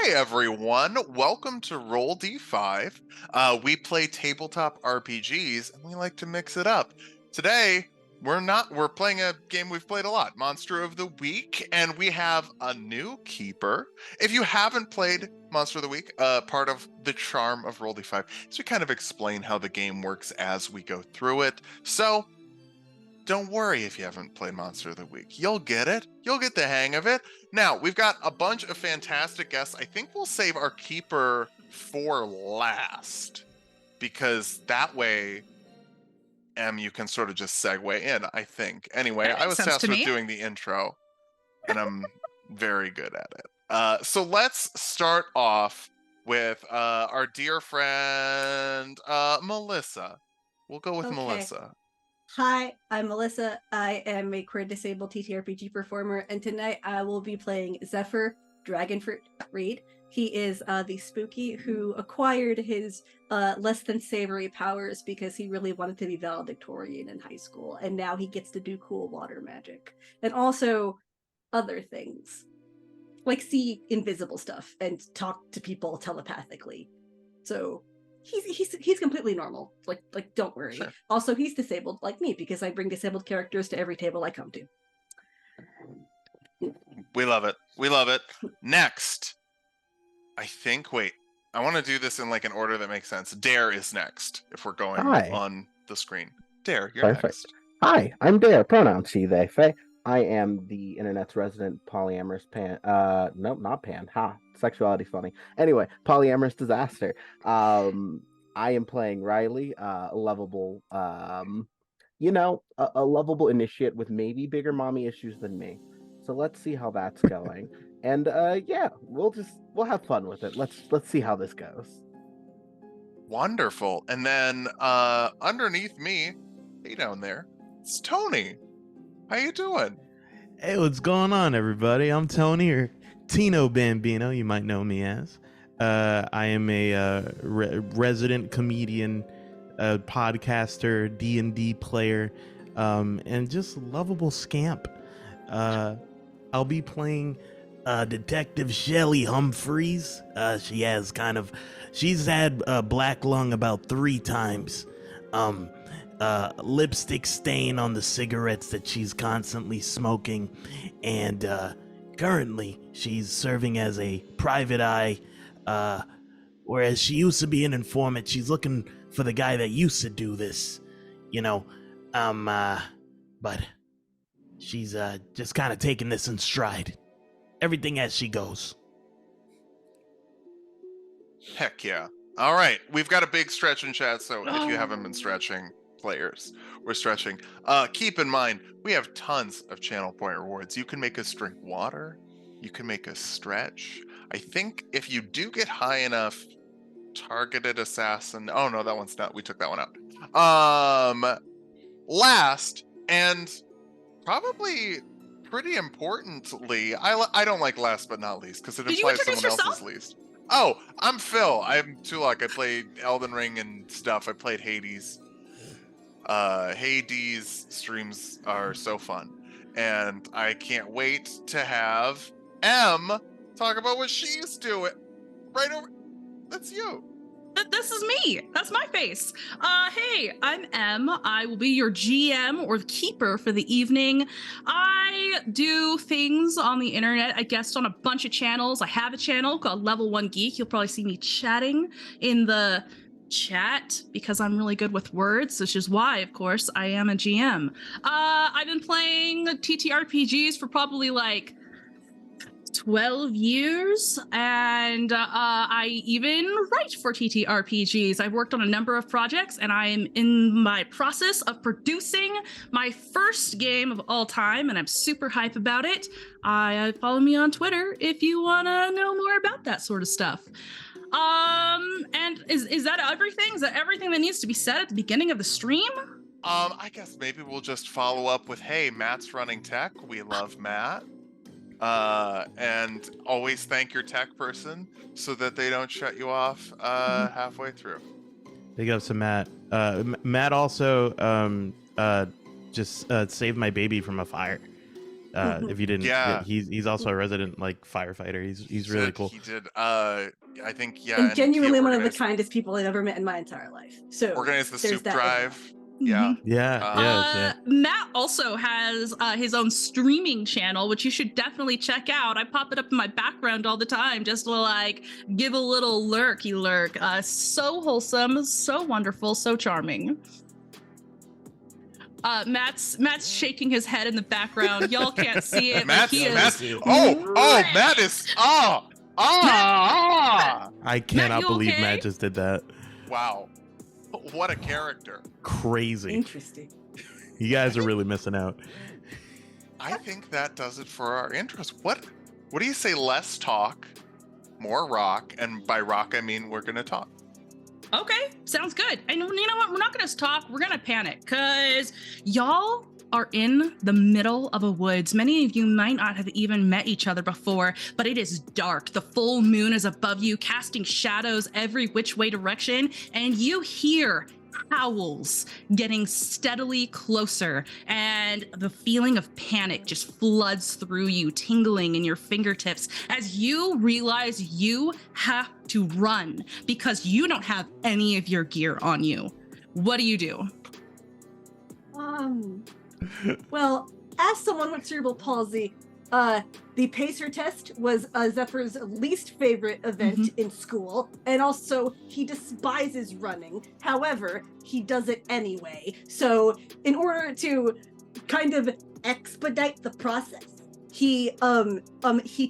Hi, everyone. Welcome to Roll D5. We play tabletop RPGs and we like to mix it up. Today, we're playing a game we've played a lot, Monster of the Week, and we have a new keeper. If you haven't played Monster of the Week, part of the charm of Roll D5 is we kind of explain how the game works as we go through it. So, don't worry if you haven't played Monster of the Week. You'll get it. You'll get the hang of it. Now, we've got a bunch of fantastic guests. I think we'll save our keeper for last because that way, you can sort of just segue in, I think. Anyway, That I makes was sense tasked to with me. doing the intro, and I'm very good at it. So let's start off with our dear friend, Melissa. We'll go with Okay. Melissa. Hi, I'm Melissa. I am a queer disabled TTRPG performer, and tonight I will be playing Zephyr Dragonfruit Reed. He is the spooky who acquired his less than savory powers because he really wanted to be valedictorian in high school, and now he gets to do cool water magic. And also other things, like see invisible stuff and talk to people telepathically. So he's completely normal. Like don't worry. Sure. Also, he's disabled like me because I bring disabled characters to every table I come to. We love it. We love it. Next, wait, I want to do this in like an order that makes sense. Dare is next if we're going Hi. on the screen. Dare, you're Perfect. next. Hi, I'm Dare. Pronouns she, they, Faye. I am the internet's resident polyamorous pan. Nope, not pan. Ha, sexuality funny. Anyway, polyamorous disaster. I am playing Riley, a lovable, a lovable initiate with maybe bigger mommy issues than me. So let's see how that's going. And yeah, we'll have fun with it. Let's see how this goes. Wonderful. And then underneath me, hey down there, it's Tony. How you doing? Hey, what's going on, everybody? I'm Tony, or Tino Bambino, you might know me as. I am a resident comedian, podcaster, D&D player, and just lovable scamp. I'll be playing Detective Shelley Humphreys. She's had black lung about 3 times. Lipstick stain on the cigarettes that she's constantly smoking, and currently she's serving as a private eye, whereas she used to be an informant. She's looking for the guy that used to do this, but she's just kind of taking this in stride. Everything as she goes. Heck yeah. All right, we've got a big stretch in chat, so if you haven't been stretching, players, we're stretching. Keep in mind, we have tons of channel point rewards. You can make us drink water. You can make us stretch. I think if you do get high enough, targeted assassin. Oh no, that one's not. We took that one out. Last and probably pretty importantly, I don't like last but not least because it Did you implies introduce someone yourself? else's least. Oh, I'm Phil. I'm Tulak. I played Elden Ring and stuff. I played Hades. Hades streams are so fun. And I can't wait to have M talk about what she's doing. Right over. That's you. This is me. That's my face. Hey, I'm Em. I will be your GM or keeper for the evening. I do things on the internet. I guest on a bunch of channels. I have a channel called Level 1 Geek. You'll probably see me chatting in the chat because I'm really good with words, which is why, of course, I am a GM. I've been playing TTRPGs for probably like 12 years, and I even write for TTRPGs. I've worked on a number of projects, and I am in my process of producing my first game of all time, and I'm super hype about it. Follow me on Twitter if you want to know more about that sort of stuff. And is that everything? Is that everything that needs to be said at the beginning of the stream? I guess maybe we'll just follow up with, hey, Matt's running tech. We love Matt. And always thank your tech person so that they don't shut you off halfway through. Big ups to Matt. Matt also just saved my baby from a fire. If you didn't, Yeah. he's also a resident like firefighter. He's really cool. He did. I think and and genuinely he one of the organized, kindest people I've ever met in my entire life. So organized the there's soup that as well. drive. Yeah. Yeah, yeah. Matt also has his own streaming channel, which you should definitely check out. I pop it up in my background all the time just to like give a little lurky lurk. So wholesome, so wonderful, so charming. Matt's shaking his head in the background. Y'all can't see it, but he Matt's is. Matt is I cannot you believe okay? Matt just did that. wow. What a character. Crazy. Interesting. You guys are really missing out. I think that does it for our intros. What do you say? Less talk, more rock, and by rock I mean we're gonna talk. Okay, sounds good. And you know what? We're not going to talk. We're going to panic because y'all are in the middle of a woods. Many of you might not have even met each other before, but it is dark. The full moon is above you, casting shadows every which way direction, and you hear howls getting steadily closer, and the feeling of panic just floods through you, tingling in your fingertips as you realize you have to run because you don't have any of your gear on you. What do you do? Well, as someone with cerebral palsy, the pacer test was Zephyr's least favorite event in school, and also he despises running. However, he does it anyway. So, in order to kind of expedite the process, he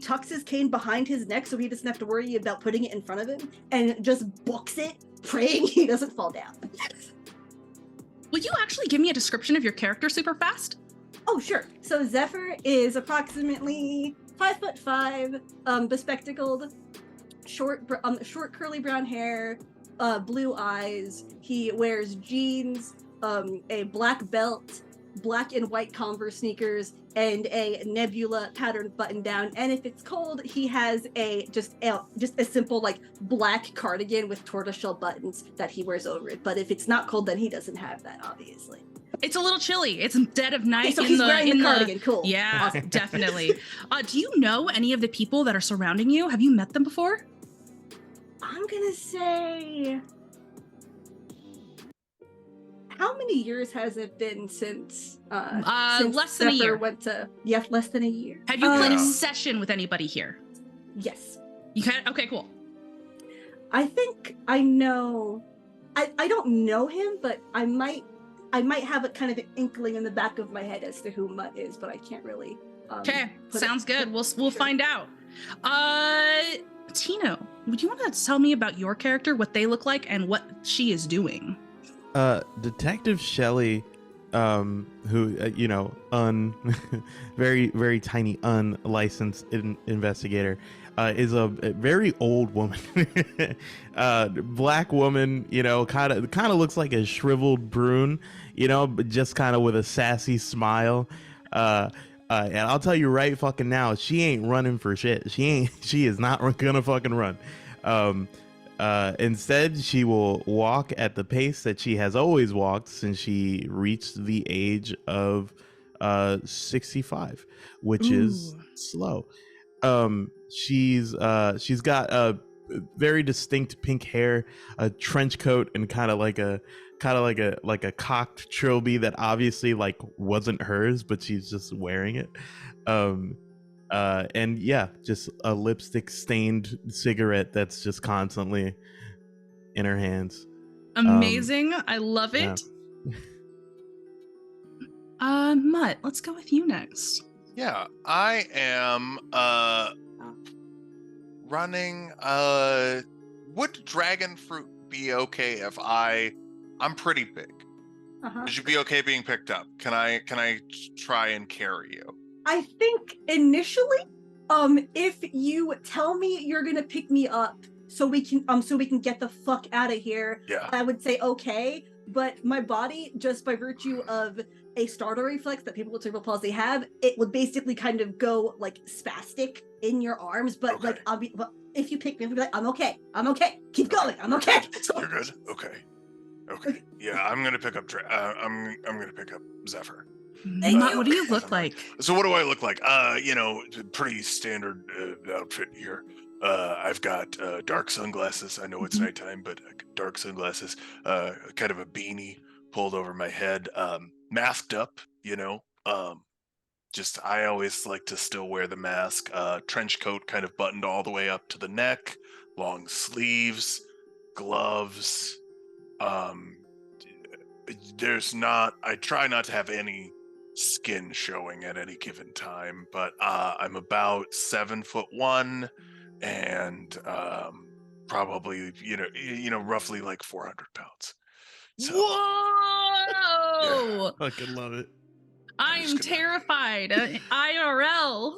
tucks his cane behind his neck so he doesn't have to worry about putting it in front of him, and just books it, praying he doesn't fall down. Will you actually give me a description of your character super fast? Oh, sure. So Zephyr is approximately 5'5", bespectacled, short curly brown hair, blue eyes. He wears jeans, a black belt, black and white Converse sneakers, and a Nebula patterned button down. And if it's cold, he has just a simple like black cardigan with tortoiseshell buttons that he wears over it. But if it's not cold, then he doesn't have that, obviously. It's a little chilly. It's dead of night. Okay, so he's wearing the cardigan. Cool. Yeah, Awesome. definitely. Do you know any of the people that are surrounding you? Have you met them before? I'm gonna say, how many years has it been since less than a Zephyr year. went to? Yeah, less than a year. Have you played a Yeah. session with anybody here? Yes. You can. Okay, cool. I think I know. I don't know him, but I might have a kind of an inkling in the back of my head as to who Mutt is, but I can't really. Okay, put sounds it- good. We'll sure. find out. Tino, would you want to tell me about your character, what they look like, and what she is doing? Detective Shelley, who very very tiny unlicensed investigator, is a very old woman, black woman. Kind of looks like a shriveled prune, but just kind of with a sassy smile. And I'll tell you right fucking now, she ain't running for shit. She is not gonna fucking run. Instead, she will walk at the pace that she has always walked since she reached the age of 65, which is slow. She's got a very distinct pink hair, a trench coat, and kind of like a cocked trilby that obviously like wasn't hers, but she's just wearing it. And yeah, just a lipstick stained cigarette that's just constantly in her hands. Amazing. I love it. Mutt, let's go with you next. Yeah, I am running. Would dragon fruit be okay if I'm pretty big? Would you be okay being picked up? Can I try and carry you? I think initially, if you tell me you're gonna pick me up so we can get the fuck out of here, Yeah. I would say okay. But my body, just by virtue of a startle reflex that people with cerebral palsy have, it would basically kind of go like spastic in your arms. But Okay. like, but if you pick me up, I'll be like, I'm okay. Keep going. I'm okay. You're good. Okay. Yeah, I'm gonna pick up. I'm gonna pick up Zephyr. What do you look like? So what do I look like? Pretty standard outfit here. I've got dark sunglasses. I know it's nighttime, but dark sunglasses. Kind of a beanie pulled over my head. Masked up, just I always like to still wear the mask. Trench coat kind of buttoned all the way up to the neck, long sleeves, gloves. I try not to have any skin showing at any given time, but I'm about 7'1" and probably roughly like 400 pounds. So, Whoa! Fucking love it. I'm terrified. IRL.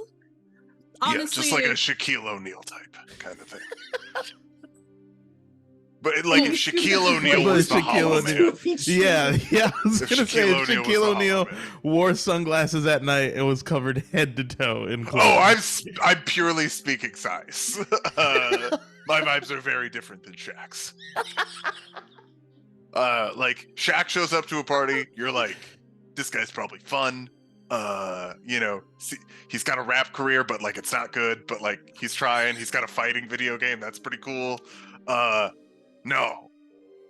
Honestly, just like a Shaquille O'Neal type kind of thing. But like if Shaquille O'Neal was the Hollow Man. Yeah. I was If gonna say if Shaquille O'Neal was Shaquille the O'Neal Hollow Man. wore sunglasses at night and was covered head to toe in clothes. Oh, I'm purely speaking size. My vibes are very different than Shaq's. Like Shaq shows up to a party, you're like, this guy's probably fun. He's got a rap career, but like it's not good. But like he's trying. He's got a fighting video game that's pretty cool. No,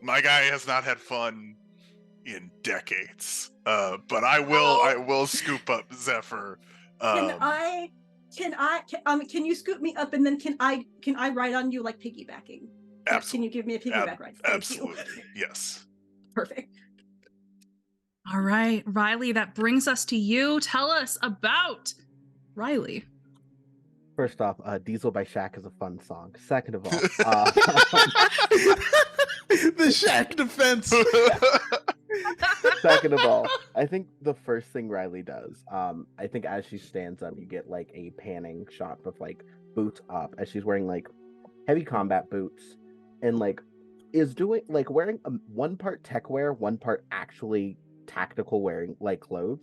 my guy has not had fun in decades. But I will scoop up Zephyr. Can you scoop me up and then can I ride on you like piggybacking? Absolutely. Can you give me a piggyback ride? Thank Absolutely. you. Yes. Perfect. all right, Riley, that brings us to you. Tell us about Riley. First off, Diesel by Shaq is a fun song. Second of all, the Shaq defense. second of all, I think the first thing Riley does, I think as she stands up, you get like a panning shot of like boots up as she's wearing like heavy combat boots and like is doing like wearing one part tech wear, one part actually tactical wearing like clothes.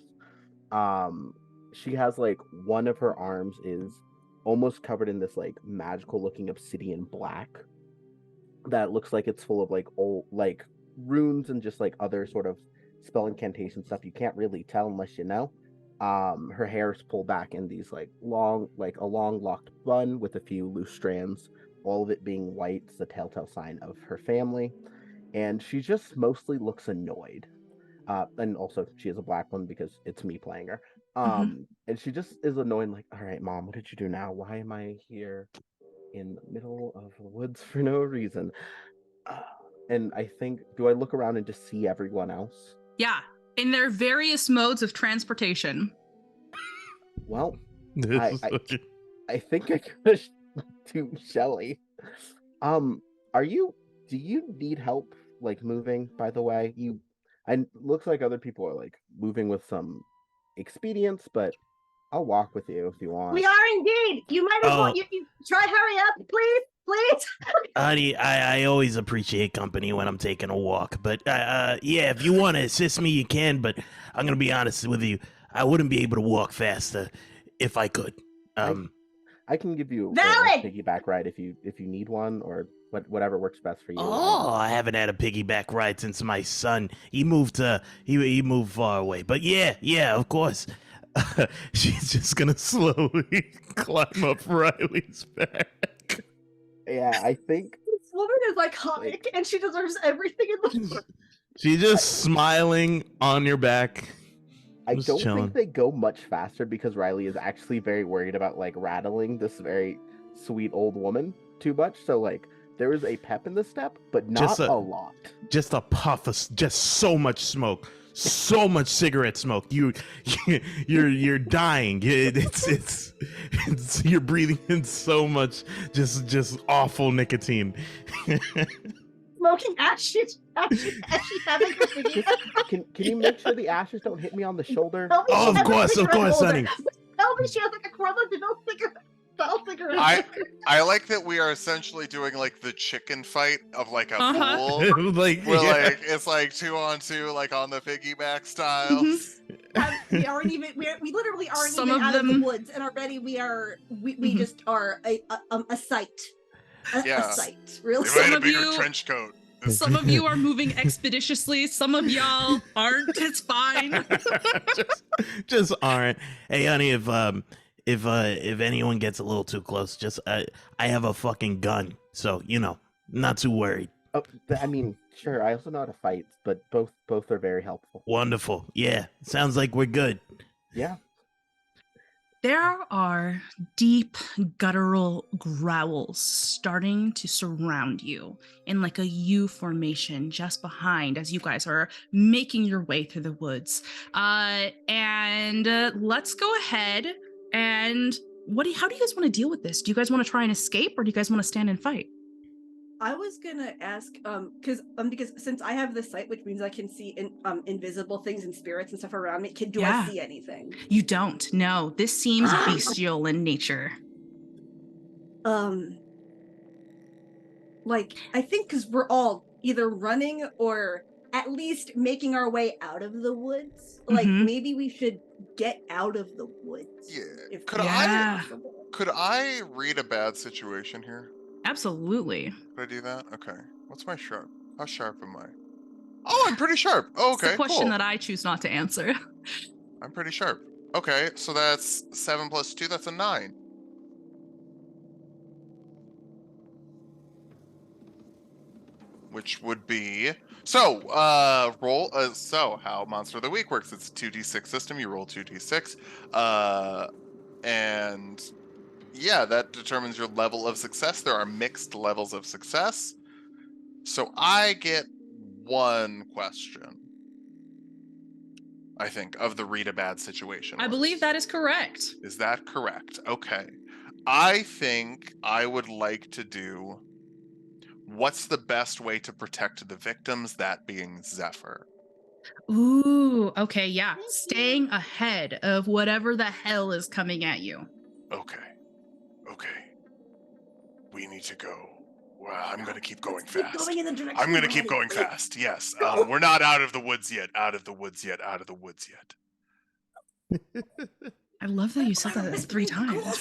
She has like one of her arms is almost covered in this like magical looking obsidian black that looks like it's full of like old like runes and just like other sort of spell incantation stuff. You can't really tell unless you know. Her hair is pulled back in these like long locked bun with a few loose strands, all of it being white. It's the telltale sign of her family, and she just mostly looks annoyed. And also she is a black one because it's me playing her. And she just is annoying, like, all right, Mom, what did you do now? Why am I here in the middle of the woods for no reason? And I think, do I look around and just see everyone else? Yeah, in their various modes of transportation. Well, I think I could do Shelly. Do you need help like moving, by the way? Looks like other people are like moving with some expedience, but I'll walk with you if you want. We are indeed. You might as well. You try hurry up, please. Honey, I always appreciate company when I'm taking a walk. But yeah, if you want to assist me, you can. But I'm gonna be honest with you, I wouldn't be able to walk faster if I could. I can give you a piggyback ride if you need one, or whatever works best for you. Oh, I haven't had a piggyback ride since my son. He moved he moved far away. But yeah, of course. She's just gonna slowly climb up Riley's back. Yeah, I think this woman is iconic, and she deserves everything in the world. She's just smiling on your back. I don't think they go much faster because Riley is actually very worried about like rattling this very sweet old woman too much. So like there is a pep in the step, but not a lot. Just a puff of just so much smoke. So much cigarette smoke. You're dying. It's you're breathing in so much just awful nicotine. Smoking ashes. Ashes having her video. Can you make sure the ashes don't hit me on the shoulder? Oh, of course, honey. Tell me she has like a Corona cigarette. I like that we are essentially doing like the chicken fight of like a pool. Like, where like it's like 2-on-2, like on the piggyback style. We literally aren't even out of the woods, and already we just are a sight. A sight, really. We might have a bigger trench coat. Some of you are moving expeditiously. Some of y'all aren't. It's fine. just aren't. Hey, honey, if anyone gets a little too close, just I have a fucking gun, so not too worried. Oh, I mean, sure. I also know how to fight, but both are very helpful. Wonderful. Yeah, sounds like we're good. Yeah. There are deep guttural growls starting to surround you in like a U formation just behind as you guys are making your way through the woods. And let's go ahead and how do you guys want to deal with this? Do you guys want to try and escape, or do you guys want to stand and fight? I was gonna ask, because since I have the sight, which means I can see invisible things and spirits and stuff around me. Do I see anything? You don't. No, this seems bestial in nature. Like I think because we're all either running or at least making our way out of the woods. Like maybe we should get out of the woods. Yeah. Possible. Could I read a bad situation here? Absolutely. Could I do that? Okay. What's my sharp? How sharp am I? Oh, I'm pretty sharp. Oh, okay, it's the question cool. that I choose not to answer. I'm pretty sharp. Okay, so that's 7 plus 2. That's a 9. Which would be so. Roll. So how Monster of the Week works? It's a 2d6 system. You roll 2d6. And yeah, that determines your level of success. There are mixed levels of success. So I get 1 question, I think, of the read a bad situation. I believe that is correct. Is that correct? Okay. I think I would like to do what's the best way to protect the victims, that being Zephyr. Ooh, okay, yeah. Staying ahead of whatever the hell is coming at you. Okay. We need to go. Well, I'm going to keep going fast. I'm going to keep going fast, yes. We're not out of the woods yet. Out of the woods yet. I love that you said that 3 times.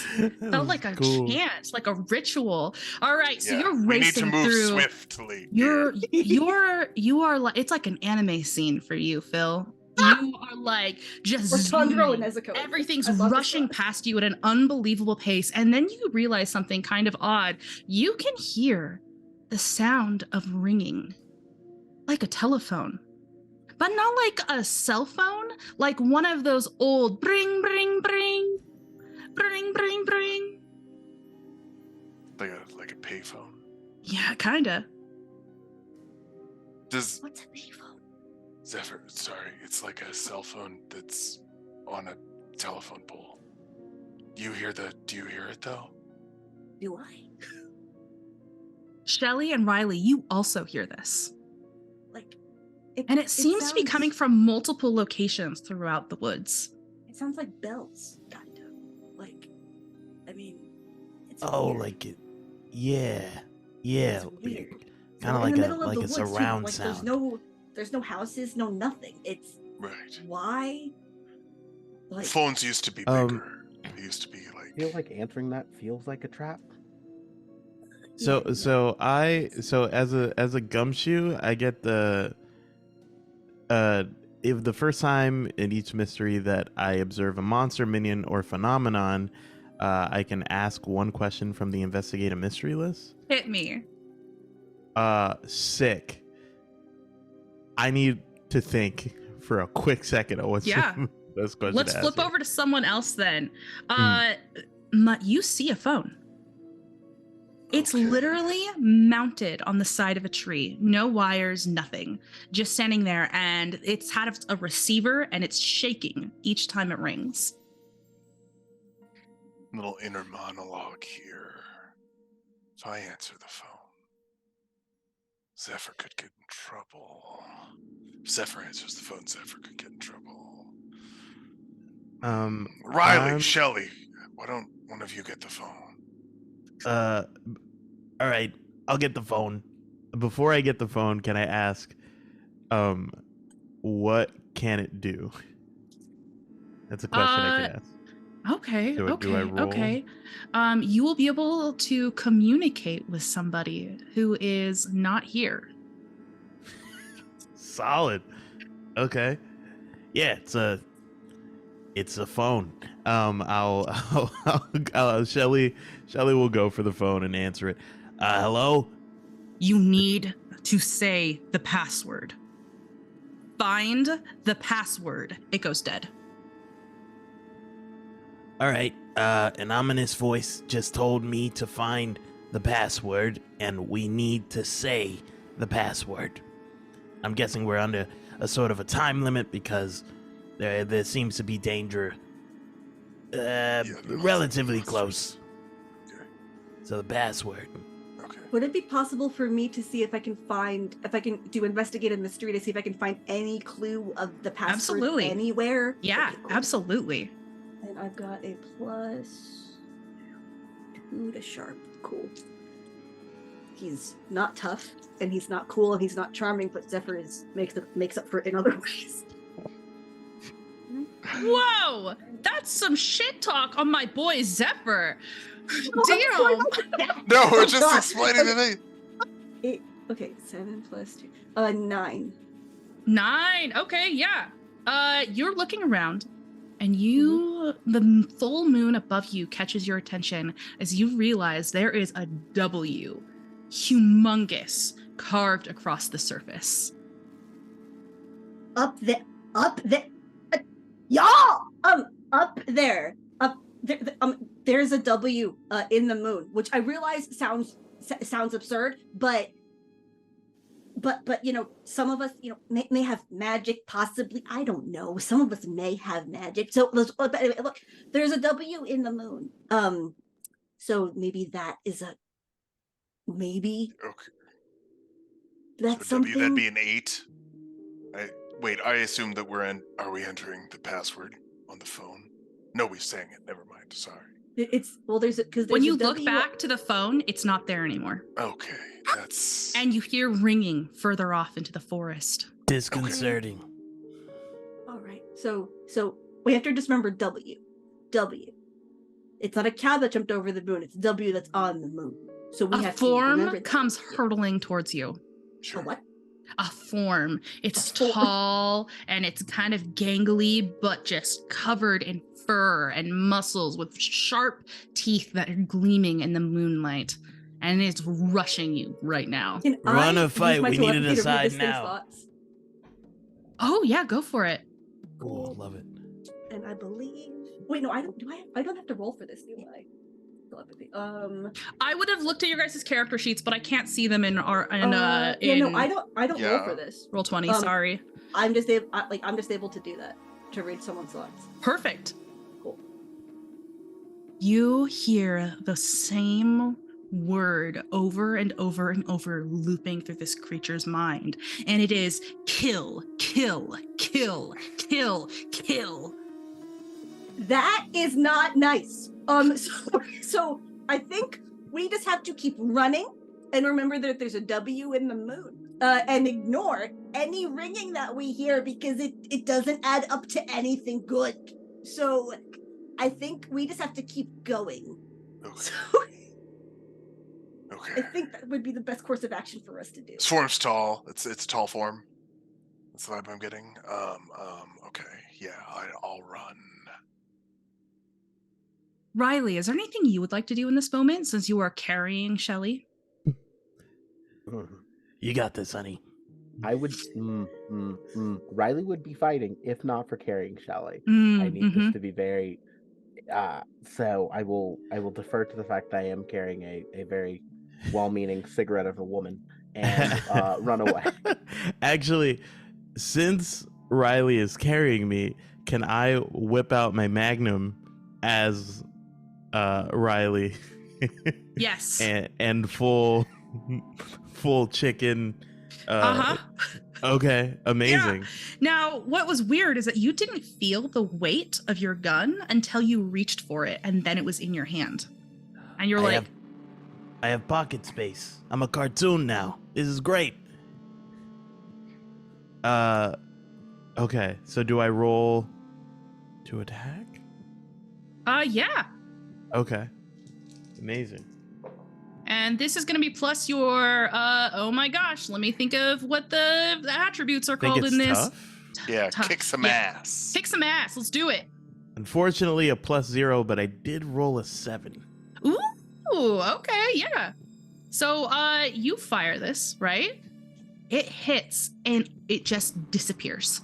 Felt like a chant, like a ritual. All right, so you're racing through. We need to move swiftly. You are like, it's like an anime scene for you, Phil. You are like just everything's rushing past you at an unbelievable pace, and then you realize something kind of odd. You can hear the sound of ringing, like a telephone. But not like a cell phone, like one of those old bring, bring, bring, bring, bring, bring. Like a payphone. Yeah, kinda. What's a payphone? Zephyr, sorry, it's like a cell phone that's on a telephone pole. Do you hear it though? Do I? Shelly and Riley, you also hear this. And it seems to be coming from multiple locations throughout the woods. It sounds like bells, kind of. It's weird. Like it. Yeah. It's weird. Kind of like a surround sound. There's no houses, no nothing. It's right. Why? Phones used to be bigger. They used to be like. I feel like answering that feels like a trap. So as a gumshoe, I get if the first time in each mystery that I observe a monster, minion, or phenomenon, I can ask 1 question from the investigate a mystery list. Hit me. Sick. I need to think for a quick second of what's those questions. Let's flip over to someone else then. You see a phone. It's literally mounted on the side of a tree. No wires, nothing. Just standing there, and it's had a receiver, and it's shaking each time it rings. Little inner monologue here. So I answer the phone. Zephyr could get in trouble. If Zephyr answers the phone, Zephyr could get in trouble. Riley, Shelly, why don't one of you get the phone? All right, I'll get the phone. Before I get the phone, can I ask, what can it do? That's a question I can ask. Okay. Do I roll? Okay. You will be able to communicate with somebody who is not here. Solid. Okay. Yeah, it's a phone. Shelly will go for the phone and answer it. Hello? You need to say the password. Find the password. It goes dead. All right. An ominous voice just told me to find the password, and we need to say the password. I'm guessing we're under a sort of a time limit because there seems to be danger relatively close. Okay. So the password. Okay. Would it be possible for me to see if I can do investigate a mystery to see if I can find any clue of the password Absolutely. anywhere? Yeah, Okay, cool. absolutely. And I've got a +2 to sharp. Cool. He's not tough, and he's not cool, and he's not charming, but Zephyr makes up for it in other ways. Whoa! That's some shit talk on my boy Zephyr. Oh, Damn. No, we're Oh, just God. explaining the thing. Okay, 7 + 2. 9. 9. Okay, yeah. You're looking around, and the full moon above you catches your attention as you realize there is a W, humongous, carved across the surface. Up there. Y'all! Up there. There's a W in the moon, which I realize sounds absurd, but you know, some of us, you know, may have magic, possibly. I don't know. Some of us may have magic. So but anyway, look, there's a W in the moon. So maybe that is maybe Okay. that's So W, that'd something. be an 8. I assume that are we entering the password on the phone? No, we're saying it. Never mind. Sorry. When you look back to the phone, it's not there anymore. Okay, that's... And you hear ringing further off into the forest. Disconcerting. All right. So we have to just remember W. It's not a cow that jumped over the moon. It's W that's on the moon. So we have to remember A form that. comes hurtling towards you. Sure. A what? A form. It's A form. tall and it's kind of gangly, but just covered in fur and muscles with sharp teeth that are gleaming in the moonlight. And it's rushing you right now. Can We're on I a fight. use my We need to telepathy read decide this thing's now. thoughts? Oh yeah, go for it. Cool, love it. And I believe. Wait, no, I don't. I don't have to roll for this, do I? Telepathy. I would have looked at your guys' character sheets, but I can't see them in our Yeah, no, I don't roll Yeah. for this. roll 20. Sorry. I'm just able to do that, to read someone's thoughts. Perfect. Cool. You hear the same word over and over and over looping through this creature's mind, and it is kill, kill, kill, kill, kill. That is not nice. So I think we just have to keep running and remember that there's a W in the moon, and ignore any ringing that we hear because it doesn't add up to anything good. So I think we just have to keep going. Okay. So I Okay. think that would be the best course of action for us to do. This form's tall. It's a tall form. That's the vibe I'm getting. Okay. Yeah, I'll run. Riley, is there anything you would like to do in this moment since you are carrying Shelly? You got this, honey. I would. Riley would be fighting if not for carrying Shelly. I need this to be very. So I will defer to the fact that I am carrying a very well-meaning cigarette of a woman and run away. Actually, since Riley is carrying me, can I whip out my Magnum as Riley? Yes. and full chicken. Okay, amazing. Yeah. Now, what was weird is that you didn't feel the weight of your gun until you reached for it, and then it was in your hand. And you're like, I have pocket space. I'm a cartoon now. This is great. Okay, so do I roll to attack? yeah. Okay. Amazing. And this is going to be plus your, oh my gosh, let me think of what the attributes are Think called it's in this. tough? Yeah, Tough. kick some Yeah. ass. Kick some ass. Let's do it. Unfortunately, a +0, but I did roll a 7. Ooh, okay, yeah. So, you fire this, right? It hits and it just disappears.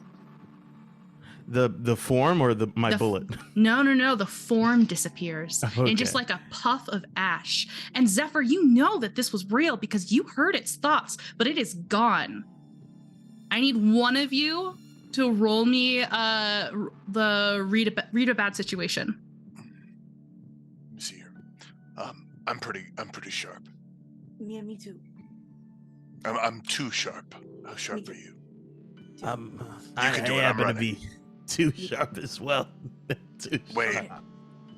The form or my The f- bullet? No. The form disappears. Okay. And just like a puff of ash. And Zephyr, you know that this was real because you heard its thoughts, but it is gone. I need one of you to roll me the read a bad situation. Let me see here. I'm pretty sharp. Yeah, me too. I'm too sharp. How sharp are you? I can do it, I'm happen to running. be too sharp as well. Too Wait. sharp.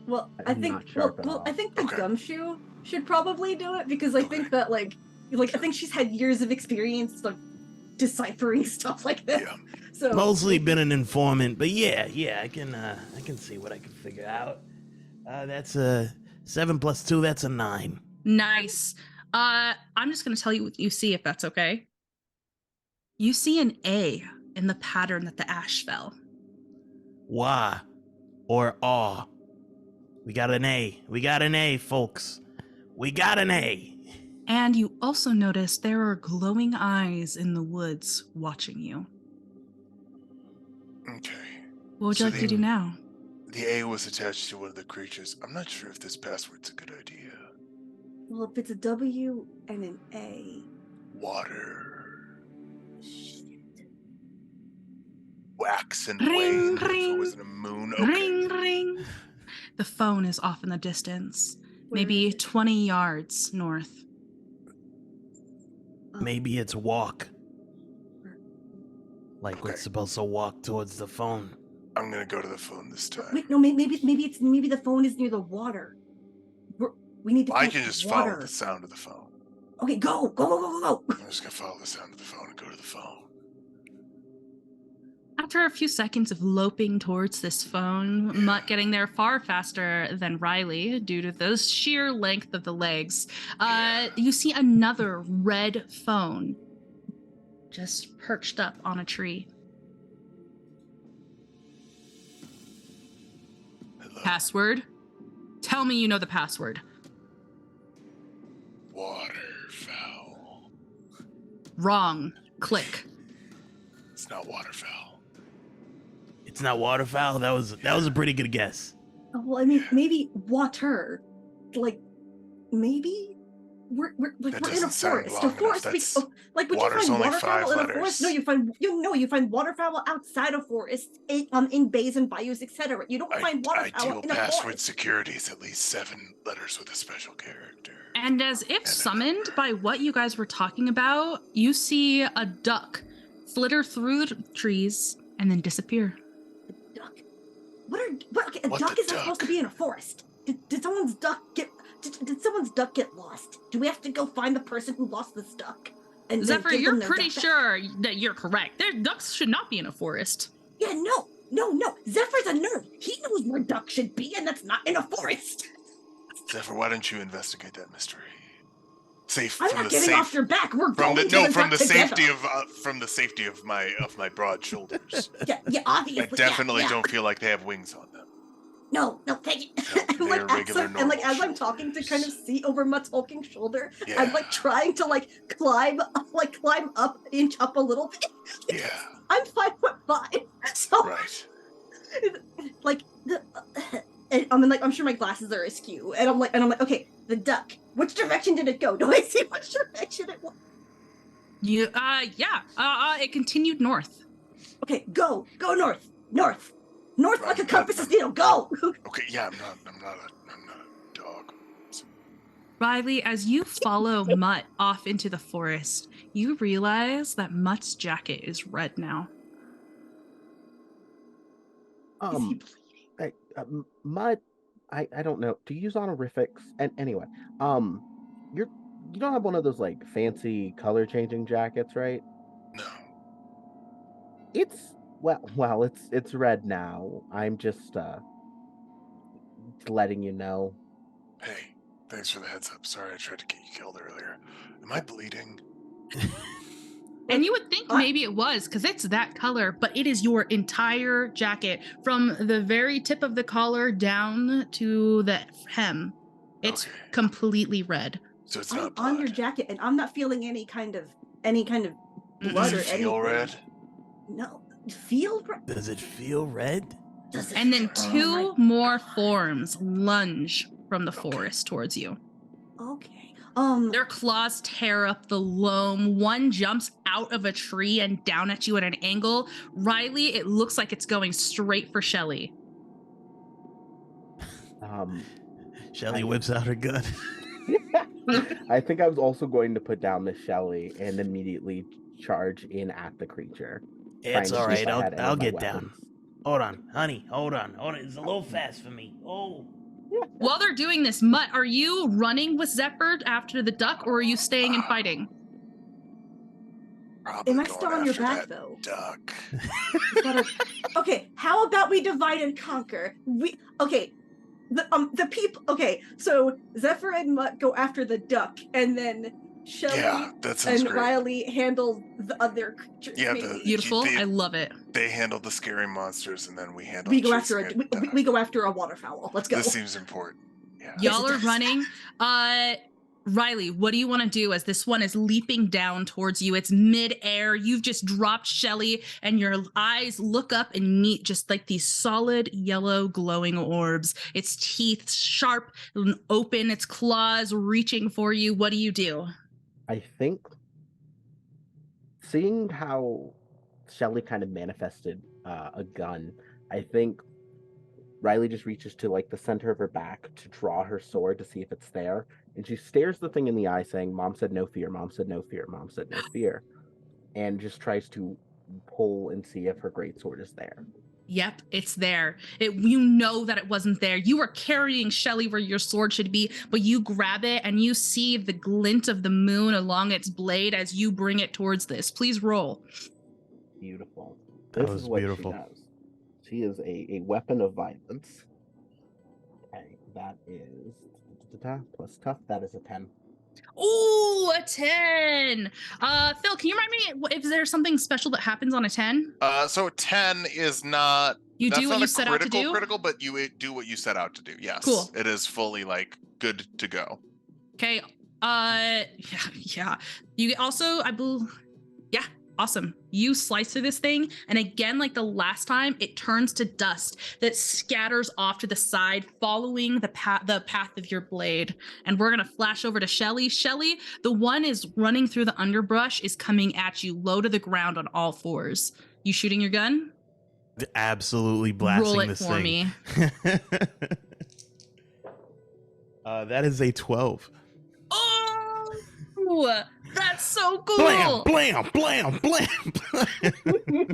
Well, I I'm think not sharp at all. I think the Okay. gumshoe should probably do it because I think that like I think she's had years of experience like deciphering stuff like this. Yeah. So Mostly been an informant, but yeah, I can see what I can figure out. That's a 7 plus 2. That's a 9. Nice. I'm just gonna tell you what you see if that's okay. You see an A in the pattern that the ash fell. Wah or aw. We got an A. We got an A, folks. We got an A. And you also notice there are glowing eyes in the woods watching you. Okay. What would you So like to do now? The A was attached to one of the creatures. I'm not sure if this password's a good idea. well, if it's a W and an A, Water, shit. wax and Ring, wane. If ring. it wasn't a moon. Okay. Ring, ring. The phone is off in the distance, Where maybe is it? 20 yards north. Oh, Maybe it's walk. Like we're Okay. supposed to walk towards the phone. I'm gonna go to the phone this time. Wait, no, maybe the phone is near the water. We need to. I find can just water. follow the sound of the phone. Okay, go. I'm just gonna follow the sound of the phone and go to the phone. After a few seconds of loping towards this phone, Mutt getting there far faster than Riley due to the sheer length of the legs, you see another red phone just perched up on a tree. Hello. Password? Tell me you know the password. Waterfowl. Wrong. Click. It's not waterfowl. It's not waterfowl. That was a pretty good guess. Oh, well, I mean, maybe water. Like, maybe we're in a doesn't sound forest. long A enough. forest. That's- Like, would you water's find only waterfowl 5 in a forest? No, letters. you find waterfowl outside of forests, in bays and bayous, etc. You don't find waterfowl Ideal in a password forest. security is at least 7 letters with a special character. And as if summoned by what you guys were talking about, you see a duck flitter through the trees and then disappear. Duck. Okay, a What duck the is not supposed to duck? be in a forest. Did someone's duck get? Did someone's duck get lost? Do we have to go find the person who lost this duck? And then Zephyr, give you're them their pretty duck back? sure that you're correct. Their ducks should not be in a forest. Yeah, no. Zephyr's a nerd. He knows where duck should be, and that's not in a forest. Zephyr, why don't you investigate that mystery? Safe I'm from not the getting safe off your back. We're from going the to no the from duck the together. safety of my broad shoulders. Yeah, I obviously. definitely yeah. don't feel like they have wings on them. No, thank you. No, And, they're regular as normal as I'm talking to kind of shoulders. see over Mutt's hulking shoulder, Yeah. I'm like trying to climb up, inch up a little bit. Yeah, I'm 5'5", so right. and I'm sure my glasses are askew, and I'm like, okay, the duck. Which direction did it go? Do I see which direction it went? It continued north. Okay, go north, like a compass needle. Go. Okay, yeah, I'm not a dog. Riley, as you follow Mutt off into the forest, you realize that Mutt's jacket is red now. Is he bleeding? Mud, I don't know. Do you use honorifics? And anyway, you don't have one of those like fancy color changing jackets, right? No. It's it's red now. I'm just letting you know. Hey, Thanks for the heads up. Sorry, I tried to get you killed earlier. Am I bleeding? And you would think maybe it was because it's that color, but it is your entire jacket from the very tip of the collar down to the hem. It's Okay. completely red. So it's I'm not blood. on your jacket, and I'm not feeling any kind of blood Does or it feel anything. red? No, feel red. Does it feel red? Does it And then feel- two more forms lunge from the forest towards you. Okay. Their claws tear up the loam. One jumps out of a tree and down at you at an angle. Riley, it looks like it's going straight for Shelly. Shelly whips out her gun. I think I was also going to put down Miss Shelley and immediately charge in at the creature. It's trying all to see right. if I had any I'll of my get down. weapons. Hold on, honey. Hold on. It's a little fast for me. Oh. While they're doing this, Mutt, are you running with Zephyr after the duck, or are you staying and fighting? Probably Am I going still on your after back that though? duck. Okay, how about we divide and conquer? The people. Okay, so Zephyr and Mutt go after the duck, and then Shelly Yeah, that sounds and great. Riley handle the other creatures. Yeah, maybe. Beautiful. They- I love it. They handle the scary monsters, and then we handle. We go after chasing duck. we go after a waterfowl. Let's go. This seems important. Yeah. Y'all Yes, it are does. running. Riley, what do you want to do as this one is leaping down towards you? It's mid-air. You've just dropped Shelly, and your eyes look up and meet just like these solid yellow glowing orbs. Its teeth sharp and open, its claws reaching for you. What do you do? I think seeing how Shelly kind of manifested a gun, I think Riley just reaches to like the center of her back to draw her sword to see if it's there. And she stares the thing in the eye saying, "Mom said no fear, Mom said no fear, Mom said no fear." And just tries to pull and see if her greatsword is there. Yep, it's there. You know that it wasn't there. You were carrying Shelly where your sword should be, but you grab it and you see the glint of the moon along its blade as you bring it towards this. Please roll. Beautiful. That This was is what beautiful. she does. She is a weapon of violence. Okay, that is plus tough. That is a 10. Ooh, a 10. Phil, can you remind me if there's something special that happens on a 10? So 10 is not. You that's do not what you a set out to do? critical, but you do what you set out to do. Yes. Cool. It is fully like good to go. Okay. Yeah. You also, I believe, yeah, awesome. You slice through this thing, and again, like the last time, it turns to dust that scatters off to the side, following the path of your blade. And we're gonna flash over to Shelly. Shelly, the one is running through the underbrush, is coming at you, low to the ground on all fours. You shooting your gun? Absolutely blasting Roll it this for thing. me. That is a 12. Oh, that's so cool. Blam, blam, blam, blam.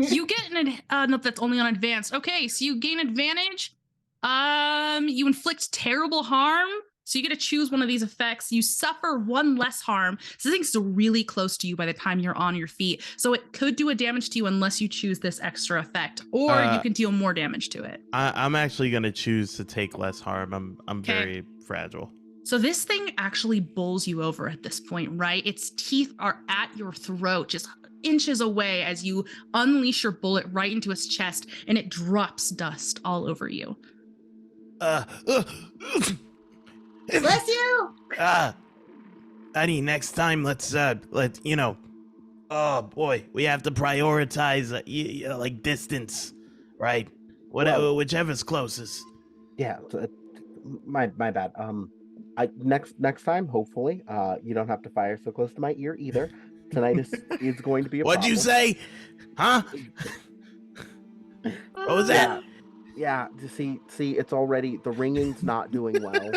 You get no, that's only on advanced. Okay, so you gain advantage. You inflict terrible harm. So you get to choose one of these effects. You suffer one less harm. So this thing's still really close to you by the time you're on your feet. So it could do a damage to you unless you choose this extra effect, or you can deal more damage to it. I'm actually gonna choose to take less harm. I'm Okay. very fragile. So this thing actually bowls you over at this point, right? Its teeth are at your throat, just inches away as you unleash your bullet right into its chest, and it drops dust all over you. Bless you. Honey, next time oh boy, we have to prioritize like distance, right? Whichever's closest. Yeah, my bad. Next time, hopefully, you don't have to fire so close to my ear either. Tonight is going to be a What'd you problem. say? Huh? What was that? Yeah, see, it's already, the ringing's not doing well.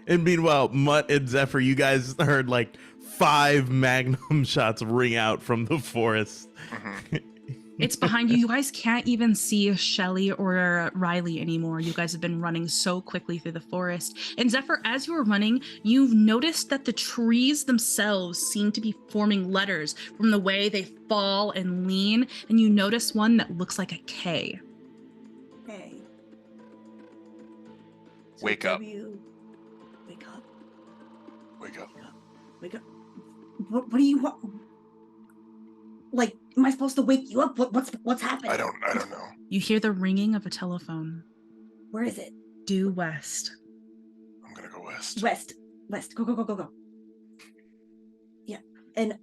And meanwhile, Mutt and Zephyr, you guys heard like 5 magnum shots ring out from the forest. It's behind you. You guys can't even see Shelly or Riley anymore. You guys have been running so quickly through the forest. And Zephyr, as you were running, you've noticed that the trees themselves seem to be forming letters from the way they fall and lean. And you notice one that looks like a K. Hey. Wake up. Wake up. Wake up. Wake up. What do you want? Like, am I supposed to wake you up? What's happening? I don't know. You hear the ringing of a telephone. Where is it? Due west. I'm gonna go west. West. Go. Yeah. And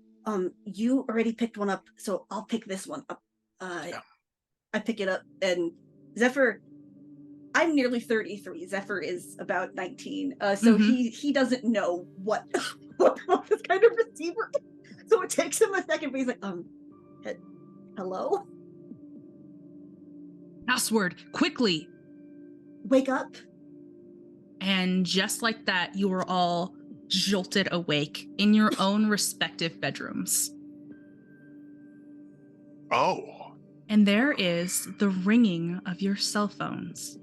you already picked one up, so I'll pick this one up. Yeah. I pick it up, and Zephyr, I'm nearly 33. Zephyr is about 19. So he doesn't know what this kind of receiver is. So it takes him a second, but he's like, hello? Password, quickly. Wake up. And just like that, you are all jolted awake in your own respective bedrooms. Oh. And there is the ringing of your cell phones.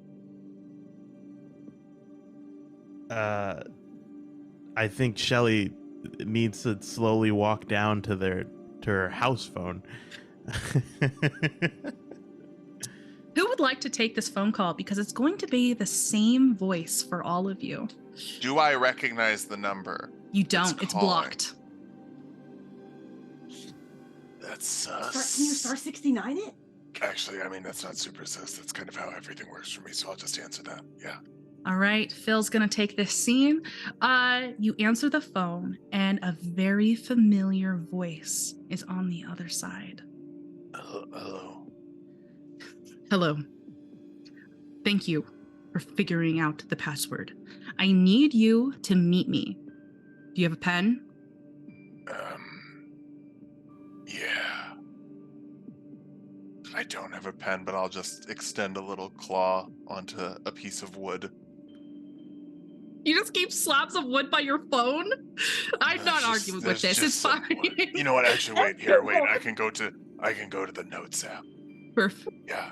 I think Shelly needs to slowly walk down to her house phone. Who would like to take this phone call? Because it's going to be the same voice for all of you. Do I recognize the number? You don't. It's calling. blocked. That's sus. Can you star 69 it? Actually, I mean, that's not super sus. That's kind of how everything works for me, so I'll just answer that. Yeah. All right, Phil's gonna take this scene. You answer the phone, and a very familiar voice is on the other side. Hello. Hello. Thank you for figuring out the password. I need you to meet me. Do you have a pen? Yeah. I don't have a pen, but I'll just extend a little claw onto a piece of wood. You just keep slabs of wood by your phone? I'm not arguing with this. It's fine. You know what? Actually, wait. I can go to the notes app. Perfect. Yeah.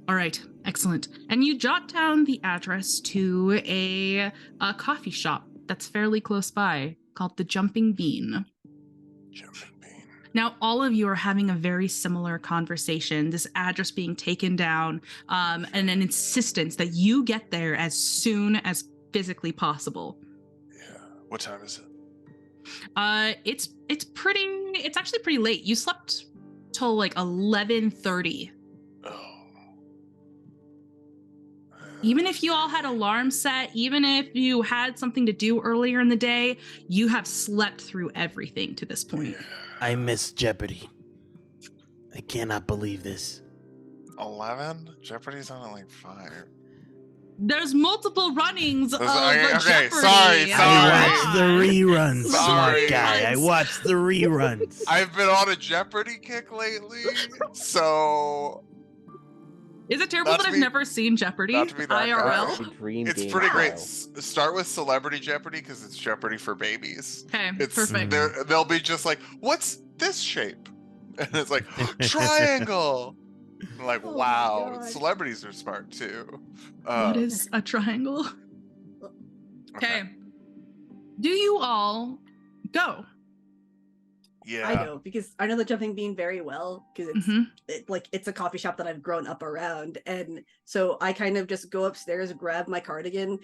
All right, excellent. And you jot down the address to a coffee shop that's fairly close by called the Jumping Bean. Jumping Bean. Now, all of you are having a very similar conversation, this address being taken down, and an insistence that you get there as soon as physically possible. Yeah. What time is it? It's actually pretty late. You slept till like 11:30. Oh. Even if you all had alarms set, even if you had something to do earlier in the day, you have slept through everything to this point. Yeah. I miss Jeopardy. I cannot believe this. 11? Jeopardy's on at like 5. There's multiple runnings of Okay, Jeopardy. sorry. I watched the reruns, Sorry. smart guy. I watched the reruns. I've been on a Jeopardy kick lately, so Is it terrible Not that to I've be- never seen Jeopardy not to be that IRL? guy. Dream it's game pretty great. show. Start with Celebrity Jeopardy because it's Jeopardy for babies. Okay, It's perfect. They'll be just like, "What's this shape?" And it's like triangle. I'm like, Oh my wow, God. celebrities are smart too. What is a triangle? Okay. Do you all go? Yeah. I know, because I know the Jumping Bean very well, because it's a coffee shop that I've grown up around, and so I kind of just go upstairs, grab my cardigan,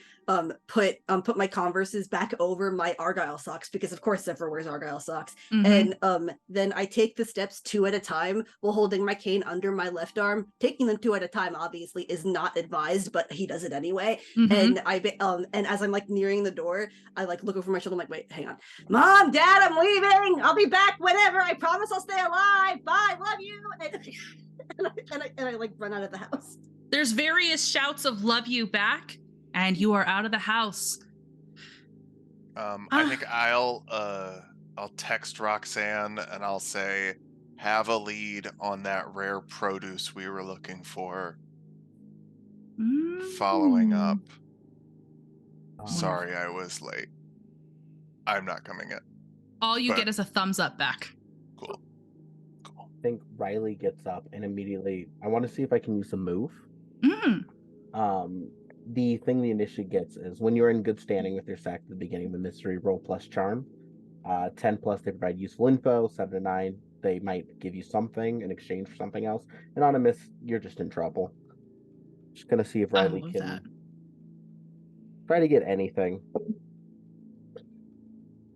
put my Converses back over my Argyle socks, because of course Zephyr wears Argyle socks, and then I take the steps 2 at a time while holding my cane under my left arm. Taking them 2 at a time obviously is not advised, but he does it anyway. And and as I'm like nearing the door, I like look over my shoulder. I'm like, wait, hang on, Mom, Dad, I'm leaving. I'll be back whenever. I promise I'll stay alive. Bye, love you. And I like run out of the house. There's various shouts of love you back, and you are out of the house. I think I'll text Roxanne and I'll say, have a lead on that rare produce we were looking for. Following up. Sorry I was late. I'm not coming in. All you get is a thumbs up back. Cool. I think Riley gets up and immediately, I want to see if I can use a move. The thing the initiative gets is when you're in good standing with your sack at the beginning of the mystery, roll plus charm. 10 plus, they provide useful info. 7 to 9, they might give you something in exchange for something else. And on a miss, you're just in trouble. Just gonna see if Riley can. Try to get anything.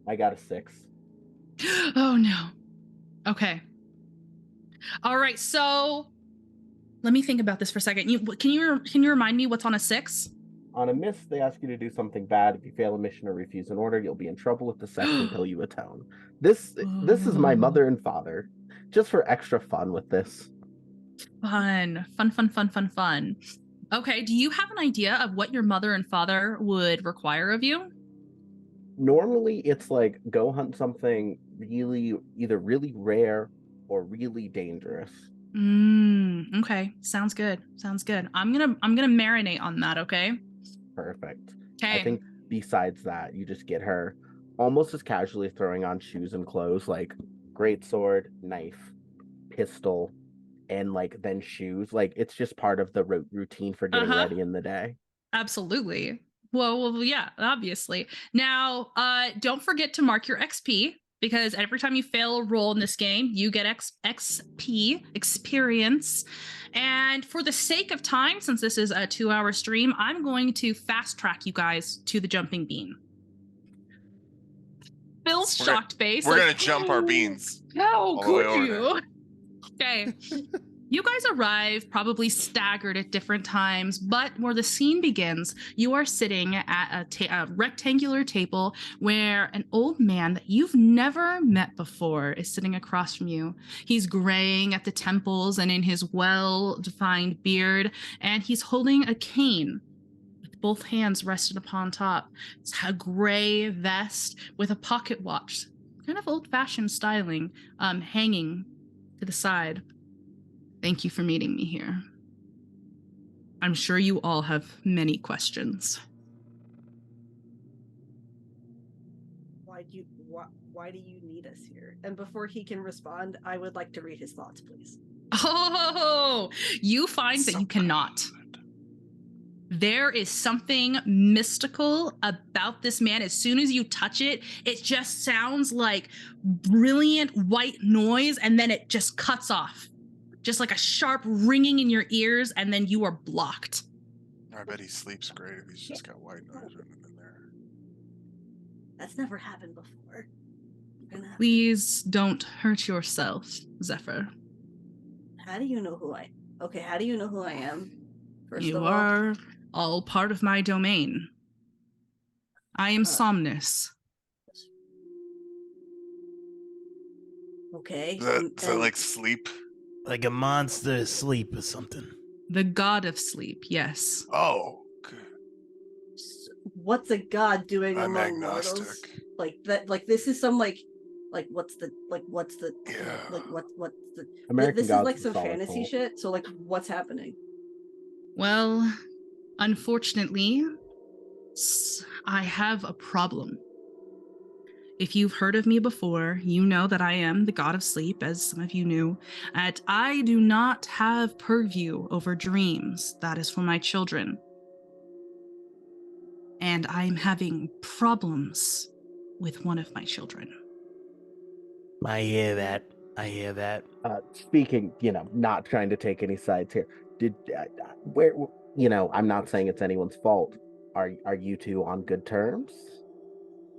I got a 6. Oh no. Okay. All right. So let me think about this for a second. Can you remind me what's on a 6? On a miss, they ask you to do something bad. If you fail a mission or refuse an order, you'll be in trouble with the sect until you atone. This is my mother and father. Just for extra fun with this. Fun. Okay. Do you have an idea of what your mother and father would require of you? Normally, it's like go hunt something either really rare or really dangerous. Okay. Sounds good. I'm gonna marinate on that, okay? Perfect. Okay. I think besides that, you just get her almost as casually throwing on shoes and clothes, like great sword, knife, pistol, and like then shoes. Like it's just part of the routine for getting ready in the day. Absolutely. Well, yeah, obviously. Now, don't forget to mark your XP, because every time you fail a roll in this game, you get XP, experience. And for the sake of time, since this is a 2-hour stream, I'm going to fast track you guys to the jumping bean. Phil's shocked face. We're gonna jump our beans. How could you? There. Okay. You guys arrive probably staggered at different times, but where the scene begins, you are sitting at a rectangular table where an old man that you've never met before is sitting across from you. He's graying at the temples and in his well-defined beard, and he's holding a cane with both hands rested upon top. It's a gray vest with a pocket watch, kind of old-fashioned styling, hanging to the side. Thank you for meeting me here. I'm sure you all have many questions. Why do you need us here? And before he can respond, I would like to read his thoughts, please. Oh, you find that you cannot. There is something mystical about this man. As soon as you touch it, it just sounds like brilliant white noise, and then it just cuts off. Just like a sharp ringing in your ears, and then you are blocked. I bet he sleeps great if he's just got white noise running in there. That's never happened before. Please don't hurt yourself, Zephyr. How do you know who I am? You are all part of my domain. I am Somnus. Okay. Is that like sleep? Like a monster asleep or something. The god of sleep, yes. Oh, good. What's a god doing I'm among agnostic. mortals? Like that? Like this is some what's the American this is Gods like of some Solid fantasy Gold. shit. So like, what's happening? Well, unfortunately, I have a problem. If you've heard of me before, you know that I am the god of sleep, as some of you knew. And I do not have purview over dreams. That is for my children. And I'm having problems with one of my children. I hear that. Speaking, not trying to take any sides here. I'm not saying it's anyone's fault. Are you two on good terms?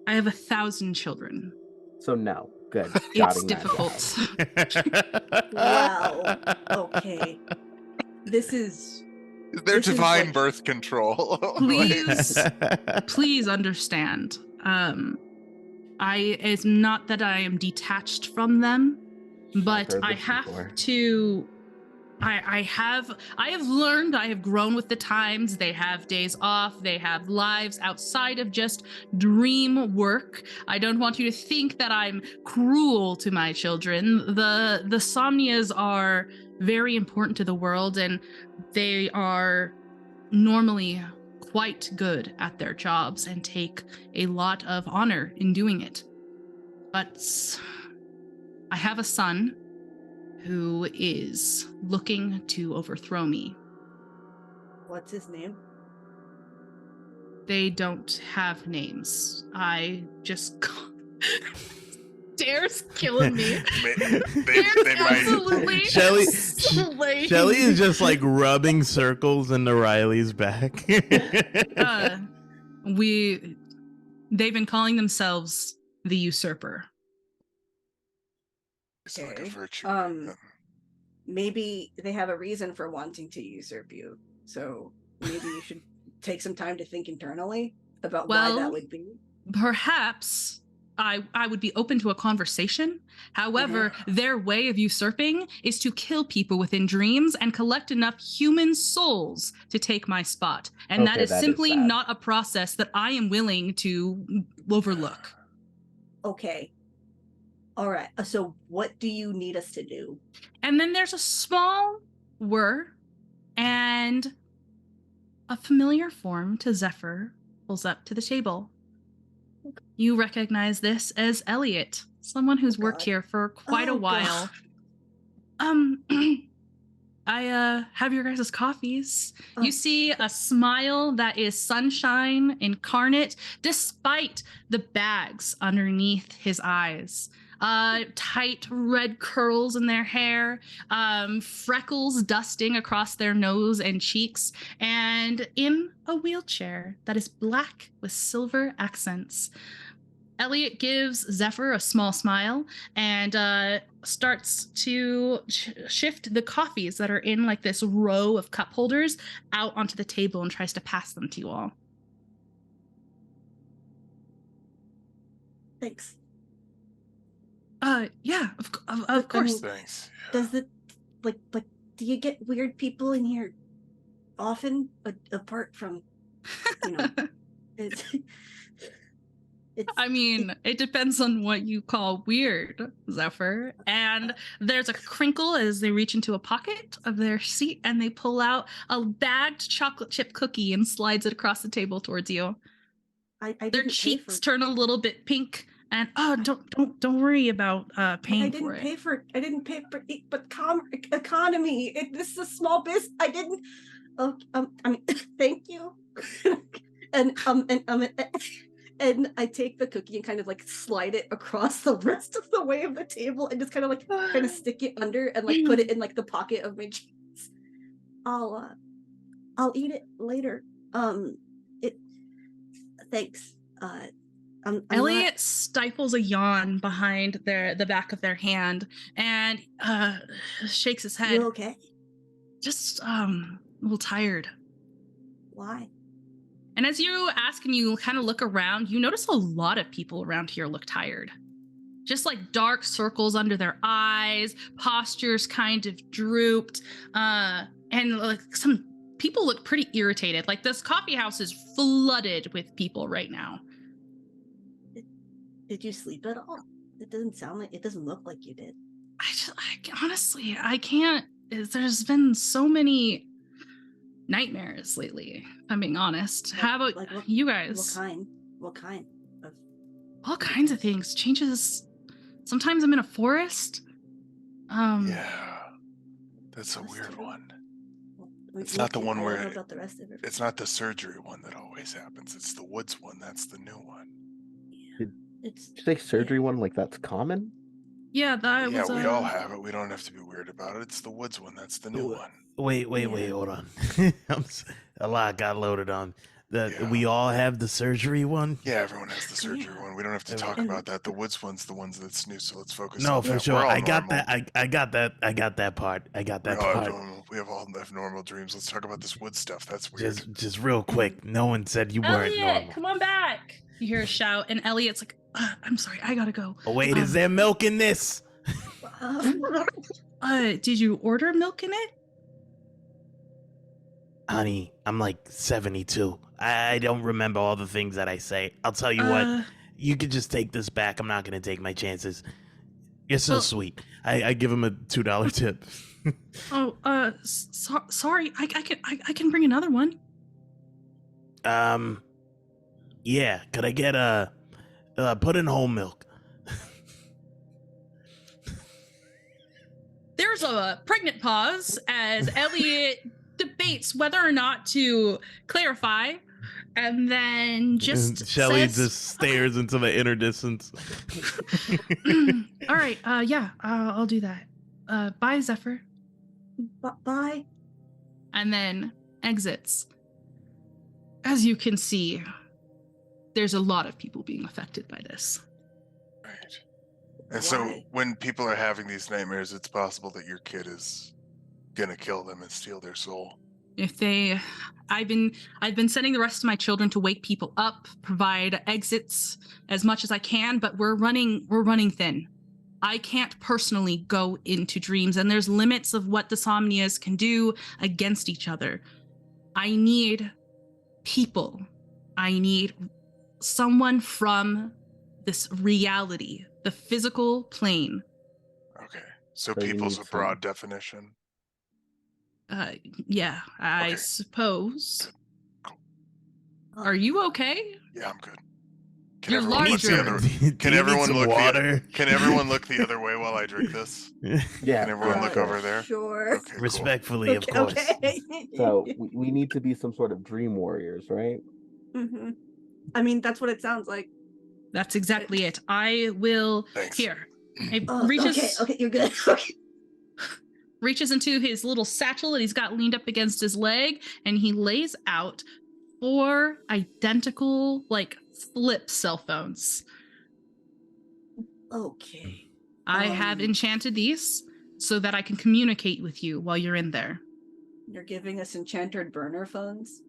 I have 1,000 children. So no, good. It's Jotting that difficult. Wow. Okay. This is Their This is divine like- birth control. Please, please understand. It's not that I am detached from them, but heard I this have before. to. I have learned, I have grown with the times. They have days off, they have lives outside of just dream work. I don't want you to think that I'm cruel to my children. The Somnias are very important to the world, and they are normally quite good at their jobs and take a lot of honor in doing it. But I have a son who is looking to overthrow me. what's his name? They don't have names. I just Dare's killing me. they might. Absolutely Shelly slaying Shelly is me. just like rubbing circles into Riley's back. They've been calling themselves the Usurper. It's like a Okay. virtue. Maybe they have a reason for wanting to usurp you. So maybe you should take some time to think internally about why that would be. Perhaps I would be open to a conversation. However, their way of usurping is to kill people within dreams and collect enough human souls to take my spot. And that Okay, is that is simply sad. not a process that I am willing to overlook. Okay. All right. So what do you need us to do? And then there's a small whir, and a familiar form to Zephyr pulls up to the table. You recognize this as Elliot, someone who's worked here for quite a while. I have your guys' coffees. You see a smile that is sunshine incarnate, despite the bags underneath his eyes. Tight red curls in their hair, freckles dusting across their nose and cheeks, and in a wheelchair that is black with silver accents. Elliot gives Zephyr a small smile and starts to shift the coffees that are in like this row of cup holders out onto the table and tries to pass them to you all. Thanks. Yeah, of course. Thanks. Does it like do you get weird people in here often, apart from, you know, it's I mean, it depends on what you call weird, Zephyr. And there's a crinkle as they reach into a pocket of their seat and they pull out a bagged chocolate chip cookie and slides it across the table towards you. I Their didn't cheeks turn a little bit pink, and don't worry about paying for it. I didn't pay for it, but economy. This is a small business. I didn't. Oh, I mean, thank you. and and I take the cookie and kind of like slide it across the rest of the way of the table and just kind of stick it under and like put it in like the pocket of my jeans. I'll eat it later. Thanks. Elliot stifles a yawn behind the back of their hand and shakes his head. You okay? Just a little tired. Why? And as you ask and you kind of look around, you notice a lot of people around here look tired. Just like dark circles under their eyes, postures kind of drooped, and like some people look pretty irritated. Like this coffee house is flooded with people right now. Did you sleep at all? It doesn't look like you did. Honestly, I can't. There's been so many nightmares lately, if I'm being honest. How about you guys? What kind of? All kinds of things. Changes. Sometimes I'm in a forest. Yeah, that's a weird one. It's not the one where about the rest of it. It's not the surgery one that always happens. It's the woods one. That's the new one. Yeah. Did you say surgery one like that's common? Yeah, that Yeah, was. we all have it. We don't have to be weird about it. It's the woods one. That's the new one. Wait, hold on. A lot got loaded on. We all have the surgery one? Yeah, everyone has the surgery one. We don't have to talk about that. The woods one's the ones that's new, so let's focus on that. No, for sure. I got that. I got that. I got that part. We all have normal dreams. Let's talk about this wood stuff. That's weird. Just real quick. No one said you weren't Elliot, normal. come on back. You hear a shout, and Elliot's like, I'm sorry, I gotta go. Oh, wait, is there milk in this? Did you order milk in it? Honey, I'm like 72. I don't remember all the things that I say. I'll tell you what. You could just take this back. I'm not going to take my chances. You're so sweet. I give him a $2 tip. Sorry. I can bring another one. Yeah. Could I get put in whole milk? There's a pregnant pause as Elliot debates whether or not to clarify, and then just Shelly says, just stares into the inner distance. all right, yeah, I'll do that. Bye, Zephyr. Bye. And then exits. As you can see, there's a lot of people being affected by this. Right. And so Why? when people are having these nightmares, it's possible that your kid is gonna kill them and steal their soul. I've been sending the rest of my children to wake people up, provide exits as much as I can, but we're running thin. I can't personally go into dreams, and there's limits of what the Somnias can do against each other. I need people. I need someone from this reality, the physical plane. Okay. So So you people's need a broad some- definition. Yeah, I Okay. suppose. Cool. Are you okay? Yeah, I'm good. Can You're everyone look the larger. other? Do you Can need everyone some look water? Can everyone look the other way while I drink this? Yeah. Can everyone look over there? Sure. Okay. Cool. Respectfully, of course. Okay. So we need to be some sort of dream warriors, right? hmm I mean, that's what it sounds like. That's exactly it. I will. Thanks. Here. He Oh, reaches okay, you're good. Okay. reaches into his little satchel that he's got leaned up against his leg, and he lays out 4 identical, like, flip cell phones. Okay. I have Um, enchanted these so that I can communicate with you while you're in there. You're giving us enchanted burner phones?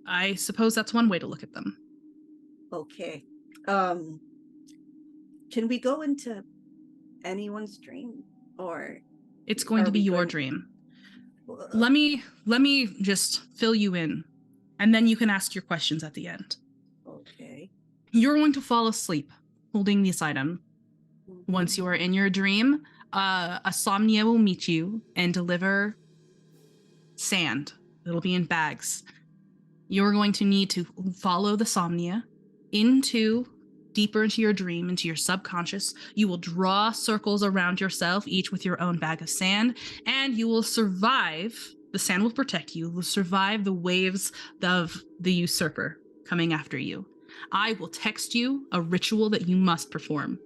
I suppose that's one way to look at them. Okay. Can we go into anyone's dream? Or It's going Are to be we your going- dream. Let me just fill you in, and then you can ask your questions at the end. Okay. You're going to fall asleep holding this item. Once you are in your dream, a Somnia will meet you and deliver sand. It'll be in bags. You're going to need to follow the Somnia deeper into your dream, into your subconscious. You will draw circles around yourself, each with your own bag of sand, and you will survive. The sand will protect you. You will survive the waves of the usurper coming after you. I will text you a ritual that you must perform.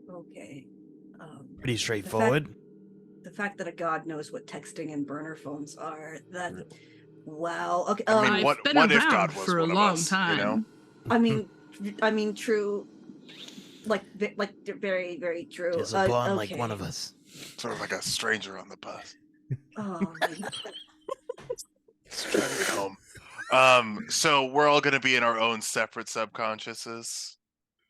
Okay. Pretty straightforward. The fact that a god knows what texting and burner phones are, that wow. Okay. I mean, I've what been if around God was for a one of long us, time. you know? I mean, true. Like, very, very true. Just a blonde like okay. one of us. Sort of like a stranger on the bus. Oh, my Just trying to get home. So we're all gonna be in our own separate subconsciouses.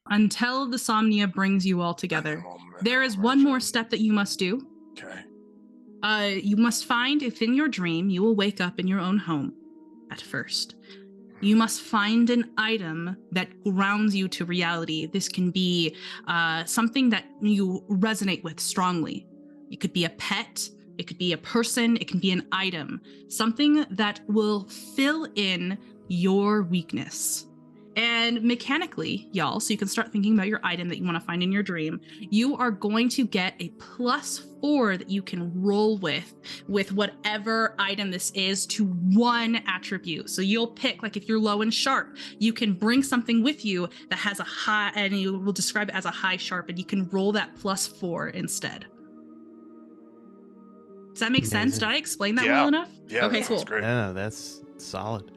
Until the Somnia brings you all together. There is one more step that you must do. Okay. You must find if in your dream you will wake up in your own home at first. You must find an item that grounds you to reality. This can be something that you resonate with strongly. It could be a pet, it could be a person, it can be an item. Something that will fill in your weakness. And mechanically, y'all, so you can start thinking about your item that you want to find in your dream, you are going to get a +4 that you can roll with whatever item this is to one attribute. So you'll pick, like if you're low in sharp, you can bring something with you that has a high, and you will describe it as a high sharp, and you can roll that +4 instead. Does that make sense? Amazing. Did I explain that Yeah. well enough? Yeah. Okay, that sounds cool. Great. Yeah, that's solid.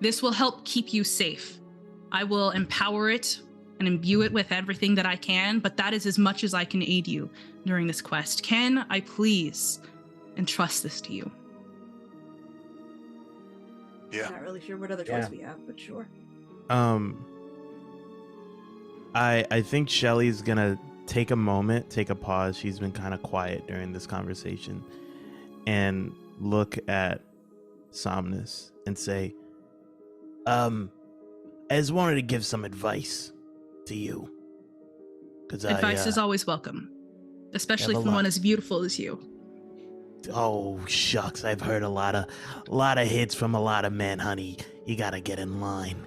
This will help keep you safe. I will empower it and imbue it with everything that I can, but that is as much as I can aid you during this quest. Can I please entrust this to you? Yeah. Not really sure what other Yeah. choice we have, but sure. I think Shelly's gonna take a moment, take a pause. She's been kind of quiet during this conversation, and look at Somnus and say, I just wanted to give some advice to you. Cause Advice is always welcome, especially have a from one lot. as beautiful as you. Oh shucks, I've heard a lot of hits from a lot of men, honey. You gotta get in line.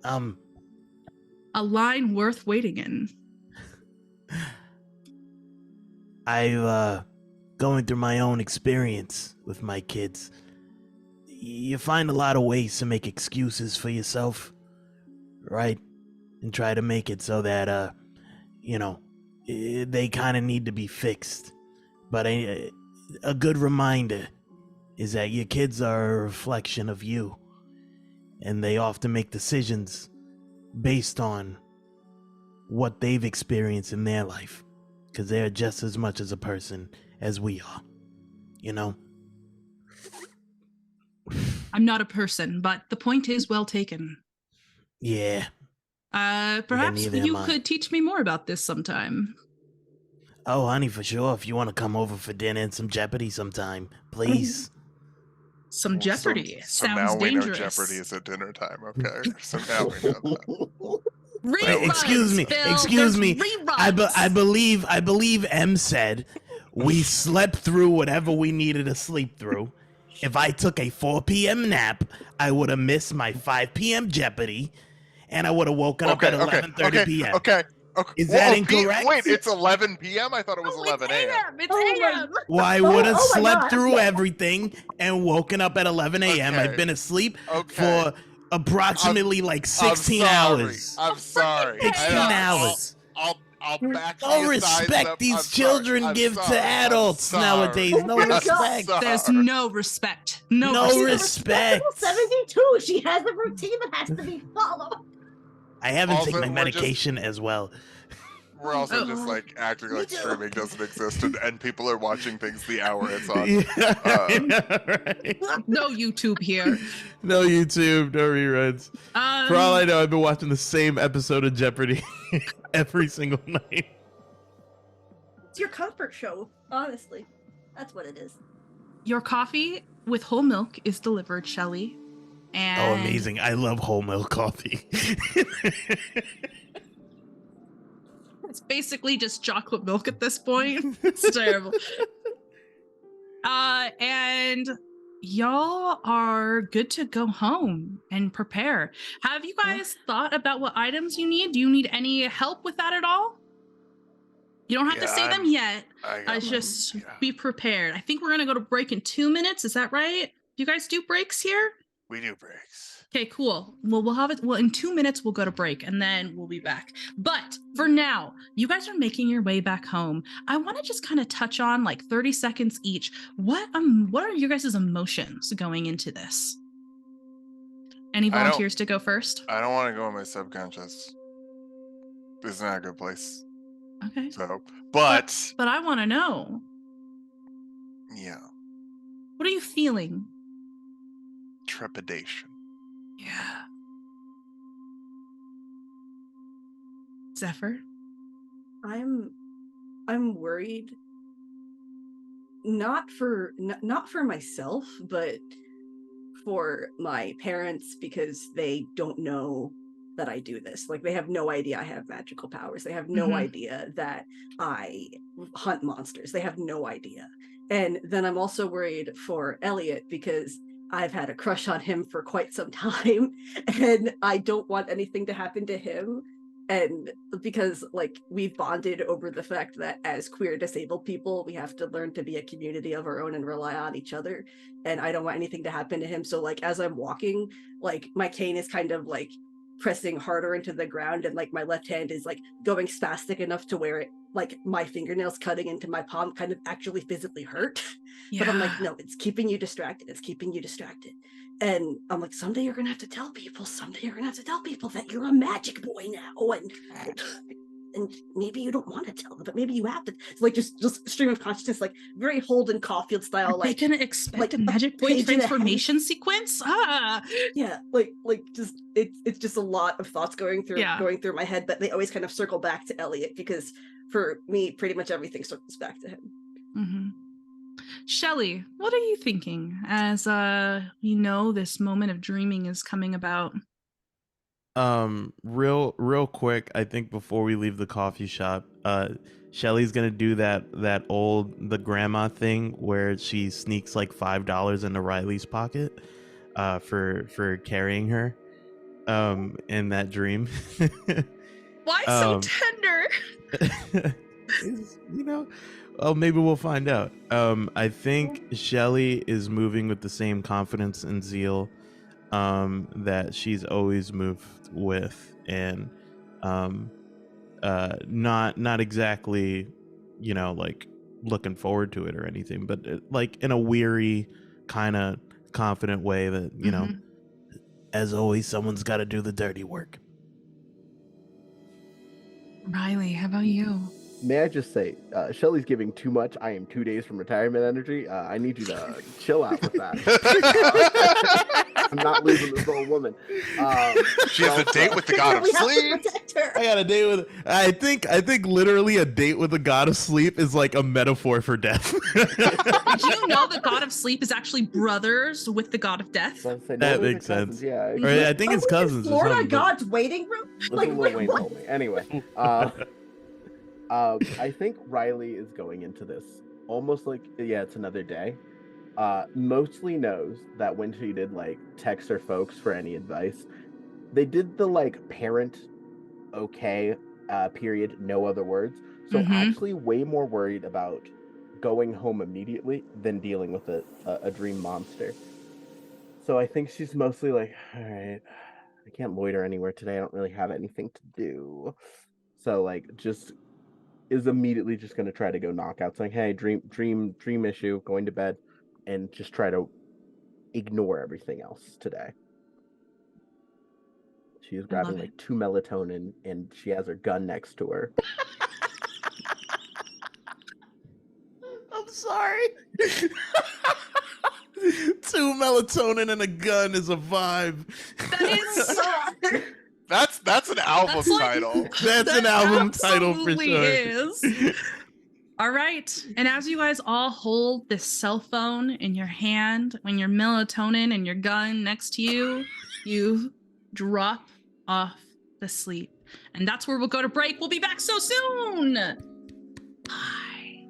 A line worth waiting in. I've going through my own experience with my kids. You find a lot of ways to make excuses for yourself, right? And try to make it so that they kind of need to be fixed. But a good reminder is that your kids are a reflection of you, and they often make decisions based on what they've experienced in their life, because they're just as much as a person as we are, you know? I'm not a person, but the point is well taken. Yeah. Perhaps neither you am I. could teach me more about this sometime. Oh, honey, for sure. If you want to come over for dinner and some Jeopardy sometime, please. Some Well, Jeopardy. So Sounds now we know dangerous. Jeopardy is at dinner time. Okay, so now we know that. Reruns, excuse me. Reruns. I believe M said we slept through whatever we needed to sleep through. If I took a 4 p.m. nap, I would have missed my 5 p.m. Jeopardy, and I would have woken up at 11:30 p.m. Okay. Is that incorrect? Wait, it's 11 p.m. I thought it was 11 a.m. It's Oh my- AM. Well, I would have Oh my slept God. through everything and woken up at 11 a.m. Okay. I've been asleep Okay. for approximately like 16 I'm sorry. hours. I'm sorry. 16 hours. I'll back No the respect up. these I'm children sorry. give I'm to sorry. adults I'm sorry. nowadays. No Oh my respect. God. There's no respect. No, No respect. respect. 72. She has a routine that has to be followed. I haven't Also, taken my we're just- medication as well. We're also Oh. just like acting like too. streaming doesn't exist and people are watching things the hour it's on. Right. No YouTube here. No YouTube, no reruns. For all I know, I've been watching the same episode of Jeopardy every single night. It's your comfort show, honestly. That's what it is. Your coffee with whole milk is delivered, Shelly. And Oh, amazing. I love whole milk coffee. It's basically just chocolate milk at this point. It's terrible. And y'all are good to go home and prepare. Have you guys thought about what items you need? Do you need any help with that at all? You don't have to Yeah, say them yet. I got Just yeah. be prepared. I think we're gonna go to break in 2 minutes. Is that right? You guys do breaks here? We do breaks. Okay, cool. Well, we'll have it. Well, in 2 minutes, we'll go to break and then we'll be back. But for now, you guys are making your way back home. I want to just kind of touch on like 30 seconds each. What are your guys' emotions going into this? Any I don't- volunteers to go first? I don't want to go in my subconscious. This is not a good place. Okay. So, but But I want to know. yeah, What are you feeling? trepidation. Yeah. Zephyr? I'm worried, not for myself, but for my parents, because they don't know that I do this. Like, they have no idea I have magical powers. They have no Mhm. idea that I hunt monsters. They have no idea. And then I'm also worried for Elliot, because I've had a crush on him for quite some time, and I don't want anything to happen to him. And because, like, we've bonded over the fact that as queer disabled people, we have to learn to be a community of our own and rely on each other. And I don't want anything to happen to him. So, like, as I'm walking, like, my cane is kind of like pressing harder into the ground, and like my left hand is like going spastic enough to where it, like, my fingernails cutting into my palm kind of actually physically hurt. But I'm like, no, it's keeping you distracted. It's keeping you distracted. And I'm like, someday you're gonna have to tell people. Someday you're gonna have to tell people that you're a magic boy now. And maybe you don't want to tell them, but maybe you have to. It's like just stream of consciousness, like very Holden Caulfield style. Are Like, they gonna expect like a a magic boy page and a half. transformation sequence? yeah, like just it's just a lot of thoughts going through Yeah. my head, but they always kind of circle back to Elliot, because for me, pretty much everything circles back to him. Mm-hmm. Shelly, what are you thinking as you know this moment of dreaming is coming about? Real quick, I think before we leave the coffee shop, Shelly's gonna do the grandma thing where she sneaks like $5 into Riley's pocket for carrying her in that dream. Why so Um, tender? You know, well, maybe we'll find out. I think Shelly is moving with the same confidence and zeal that she's always moved with, and not exactly, like looking forward to it or anything, but like in a weary kind of confident way that, you know, As always, someone's got to do the dirty work. Riley, how about you? May I just say, Shelly's giving too much. I am 2 days from retirement energy. I need you to chill out with that. I'm not losing this old woman. She has a date with the god of We have to sleep. protect her. I got a date with. I think literally a date with the god of sleep is like a metaphor for death. Did you know the god of sleep is actually brothers with the god of death? Let's say, That no, they're makes cousins, sense. Yeah. Or I think it's cousins or Florida something. but- God's waiting room. Listen Like, to Lil wait, Wayne what? told me. Anyway, I think Riley is going into this almost like, yeah, it's another day. Mostly knows that when she did like text her folks for any advice, they did the like parent okay period, no other words. So actually way more worried about going home immediately than dealing with a dream monster. So I think she's mostly like, all right, I can't loiter anywhere today. I don't really have anything to do. So like just is immediately just going to try to go knock out saying, hey, dream issue, going to bed, and just try to ignore everything else today. She is grabbing like 2 melatonin and she has her gun next to her. I'm sorry. 2 melatonin and a gun is a vibe. That is That's an album That's like- title. That's an album title for absolutely sure. is. All right. And as you guys all hold this cell phone in your hand, when your melatonin and your gun next to you, you drop off to sleep. And that's where we'll go to break. We'll be back so soon. Bye.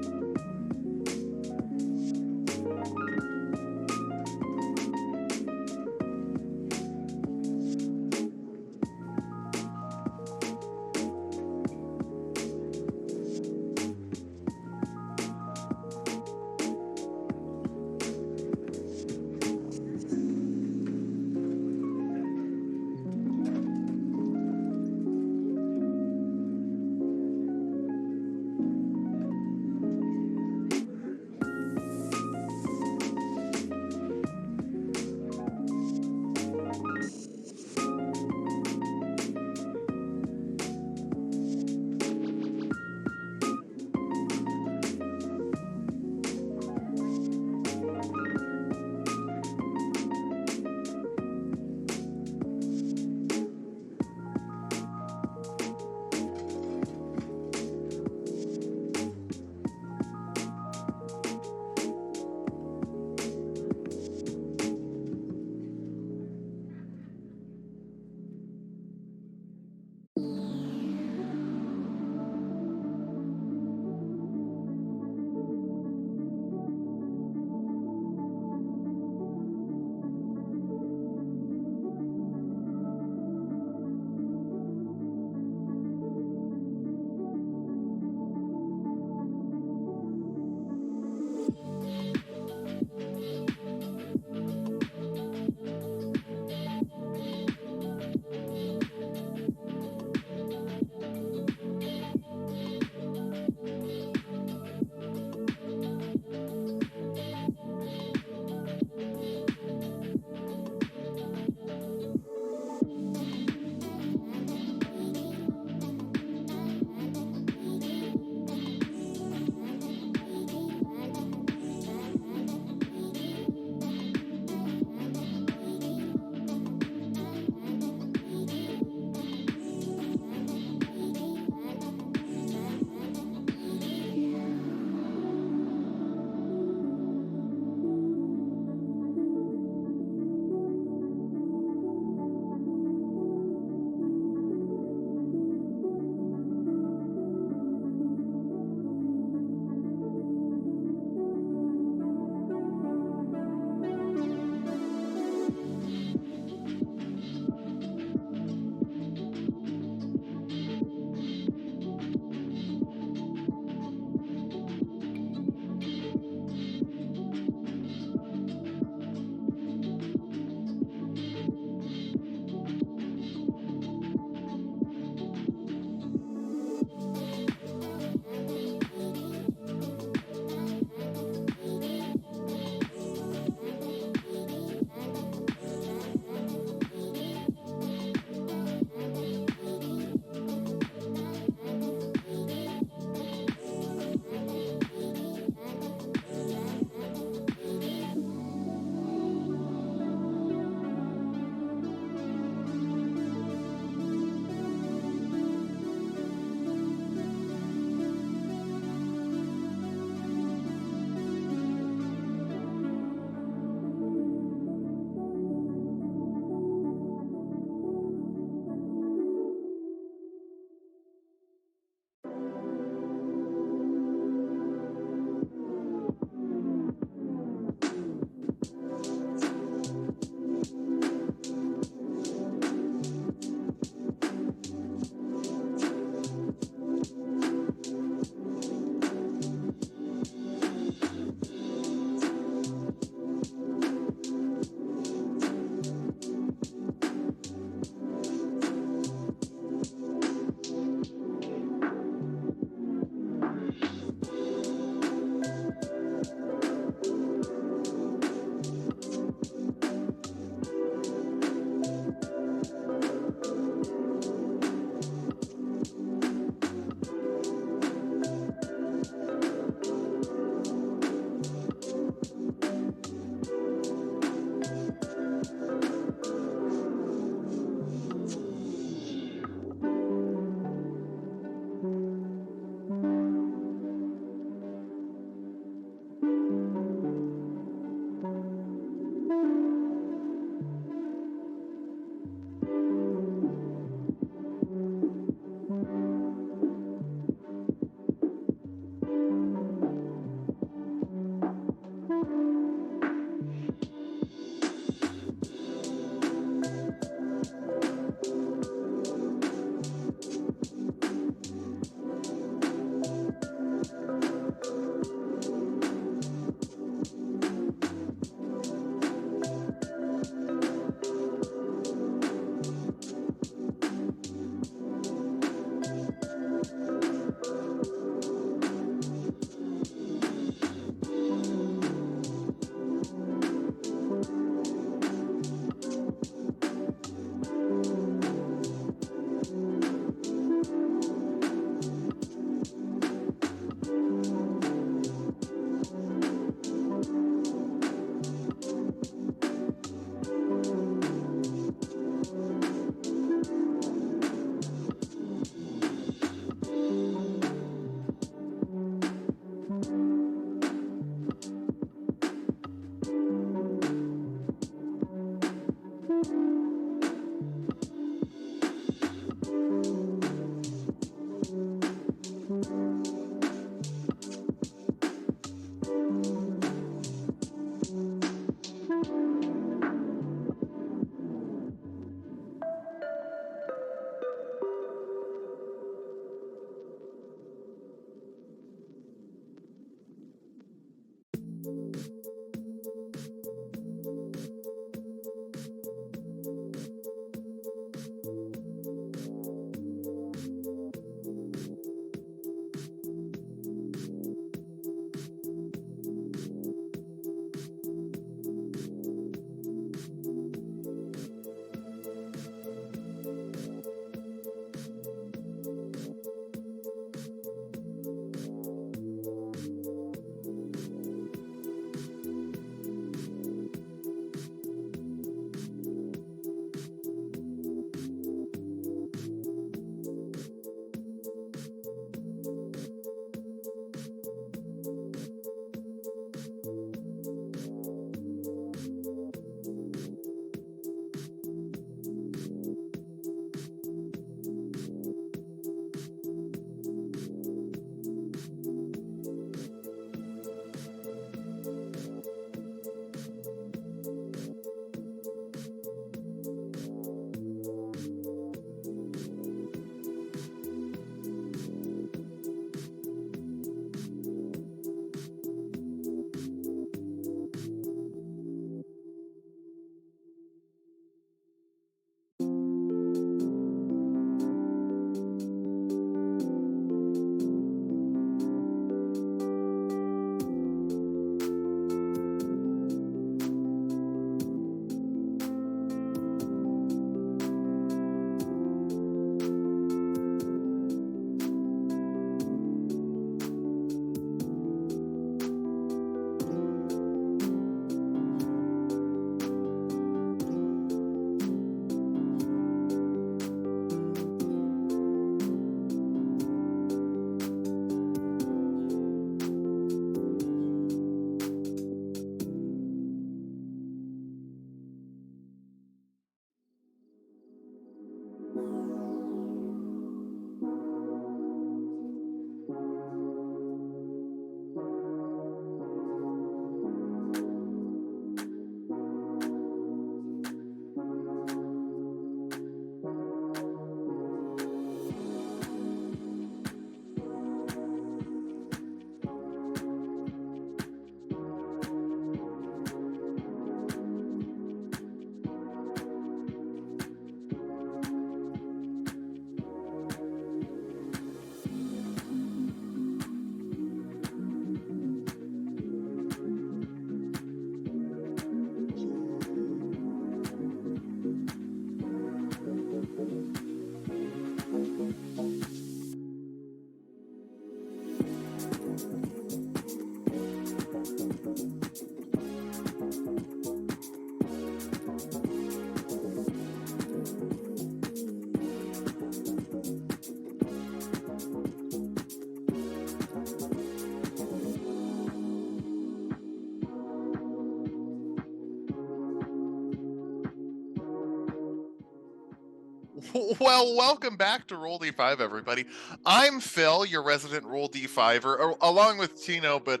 Well, welcome back to Roll D5, everybody. I'm Phil, your resident Roll D5er, along with Tino, but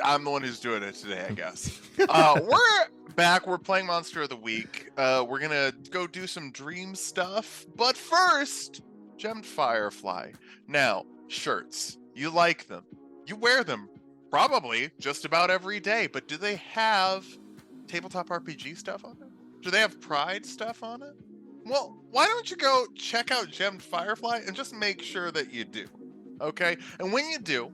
I'm the one who's doing it today, I guess. We're back. We're playing Monster of the Week. We're gonna go do some dream stuff, but first, Gemmed Firefly. Now, shirts. You like them. You wear them probably just about every day, but do they have tabletop RPG stuff on it? Do they have Pride stuff on it? Well, why don't you go check out Gemmed Firefly and just make sure that you do, okay? And when you do,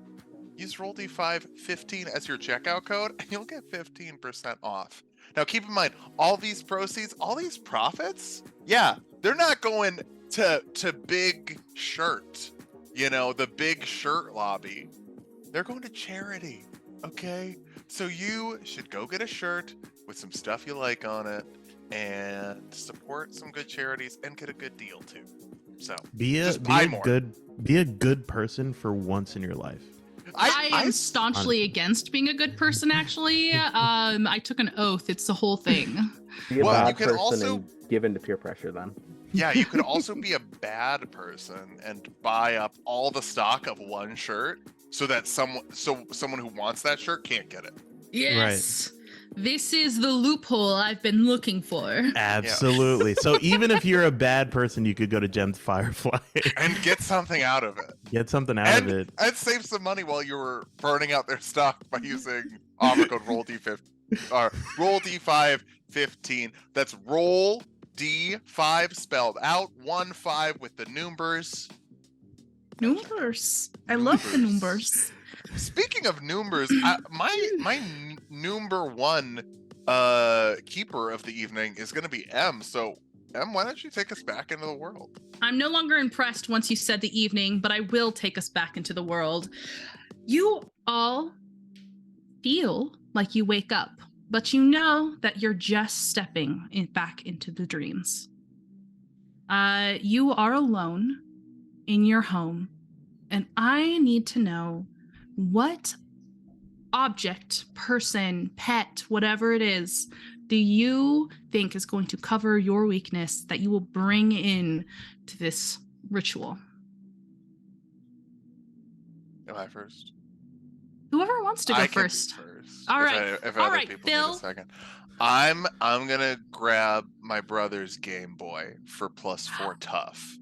use RollD515 as your checkout code, and you'll get 15% off. Now, keep in mind, all these proceeds, all these profits, yeah, they're not going to Big Shirt, the Big Shirt lobby. They're going to charity, okay? So you should go get a shirt with some stuff you like on it, and support some good charities and get a good deal too. So Be a good person for once in your life. I am staunchly against being a good person, actually. I took an oath. It's the whole thing. Be a Well, bad you could person also- and give in to peer pressure then. Yeah, you could also be a bad person and buy up all the stock of one shirt so that someone who wants that shirt can't get it. Yes. This is the loophole I've been looking for. Absolutely. So even if you're a bad person, you could go to Gemmed Firefly And get something out of it. get something out of it. And save some money while you were burning out their stock by using offer code RollD5 or RollD515. That's Roll D5 spelled out, 1-5 with the numbers. Numbers. I love the numbers. Speaking of numbers, my number one keeper of the evening is going to be M. So, M, why don't you take us back into the world? I'm no longer impressed once you said the evening, but I will take us back into the world. You all feel like you wake up, but you know that you're just stepping back into the dreams. You are alone in your home, and I need to know what object, person, pet, whatever it is, do you think is going to cover your weakness that you will bring in to this ritual? Am I first? Whoever wants to go I can be first. first. All If right. If All other right, people Phil. need a second. I'm gonna grab my brother's Game Boy for +4 tough.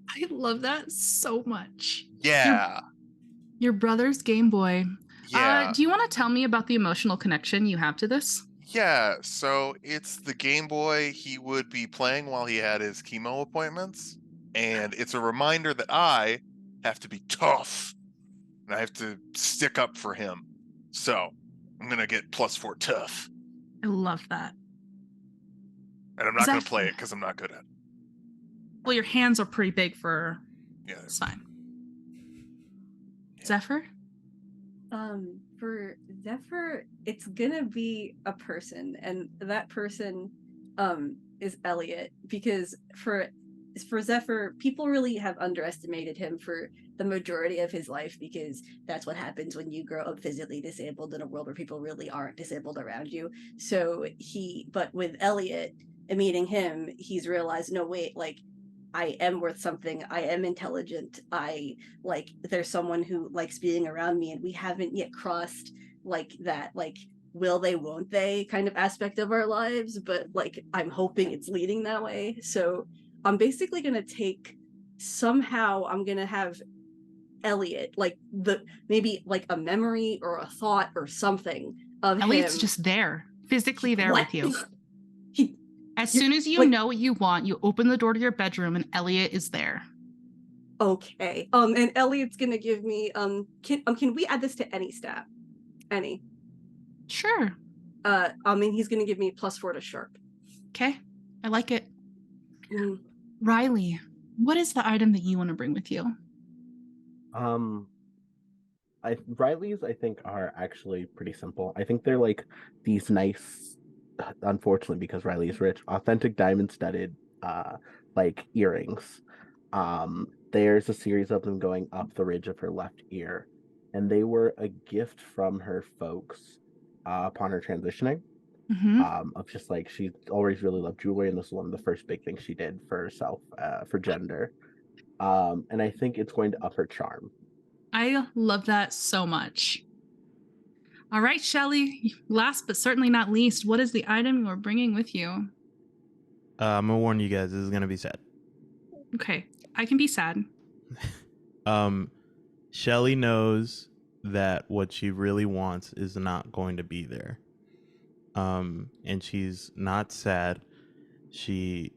I love that so much. Yeah. Your brother's Game Boy. Yeah. Do you want to tell me about the emotional connection you have to this? Yeah, so it's the Game Boy he would be playing while he had his chemo appointments, and it's a reminder that I have to be tough, and I have to stick up for him. So I'm gonna get +4 tough, I love that. and I'm not gonna play it Exactly. because I'm not good at it. Well, your hands are pretty big for. Yeah. It's fine. Zephyr? For Zephyr, it's gonna be a person, and that person is Elliot, because for Zephyr, people really have underestimated him for the majority of his life, because that's what happens when you grow up physically disabled in a world where people really aren't disabled around you. So but with Elliot and meeting him, he's realized, no, wait, like, I am worth something. I am intelligent. There's someone who likes being around me, and we haven't yet crossed that, will they, won't they kind of aspect of our lives, but I'm hoping it's leading that way. So I'm basically going to have Elliot, maybe a memory or a thought or something of Elliot's him. just there, physically there What? with you. He, As soon as you know what you want, you open the door to your bedroom and Elliot is there. okay. And Elliot's gonna give me can we add this to any stat? Any. Sure. He's gonna give me +4 to sharp. Okay. I like it. Mm. Riley, what is the item that you want to bring with you? Riley's, I think, are actually pretty simple. I think they're these nice, unfortunately because Riley is rich, authentic diamond studded earrings. There's a series of them going up the ridge of her left ear, and they were a gift from her folks upon her transitioning. Of just like she always really loved jewelry, and this is one of the first big things she did for herself, for gender. And I think it's going to up her charm. I love that so much. All right, Shelly, last but certainly not least, what is the item you are bringing with you? I'm gonna warn you guys, this is gonna be sad. Okay, I can be sad. Shelly knows that what she really wants is not going to be there. And she's not sad. She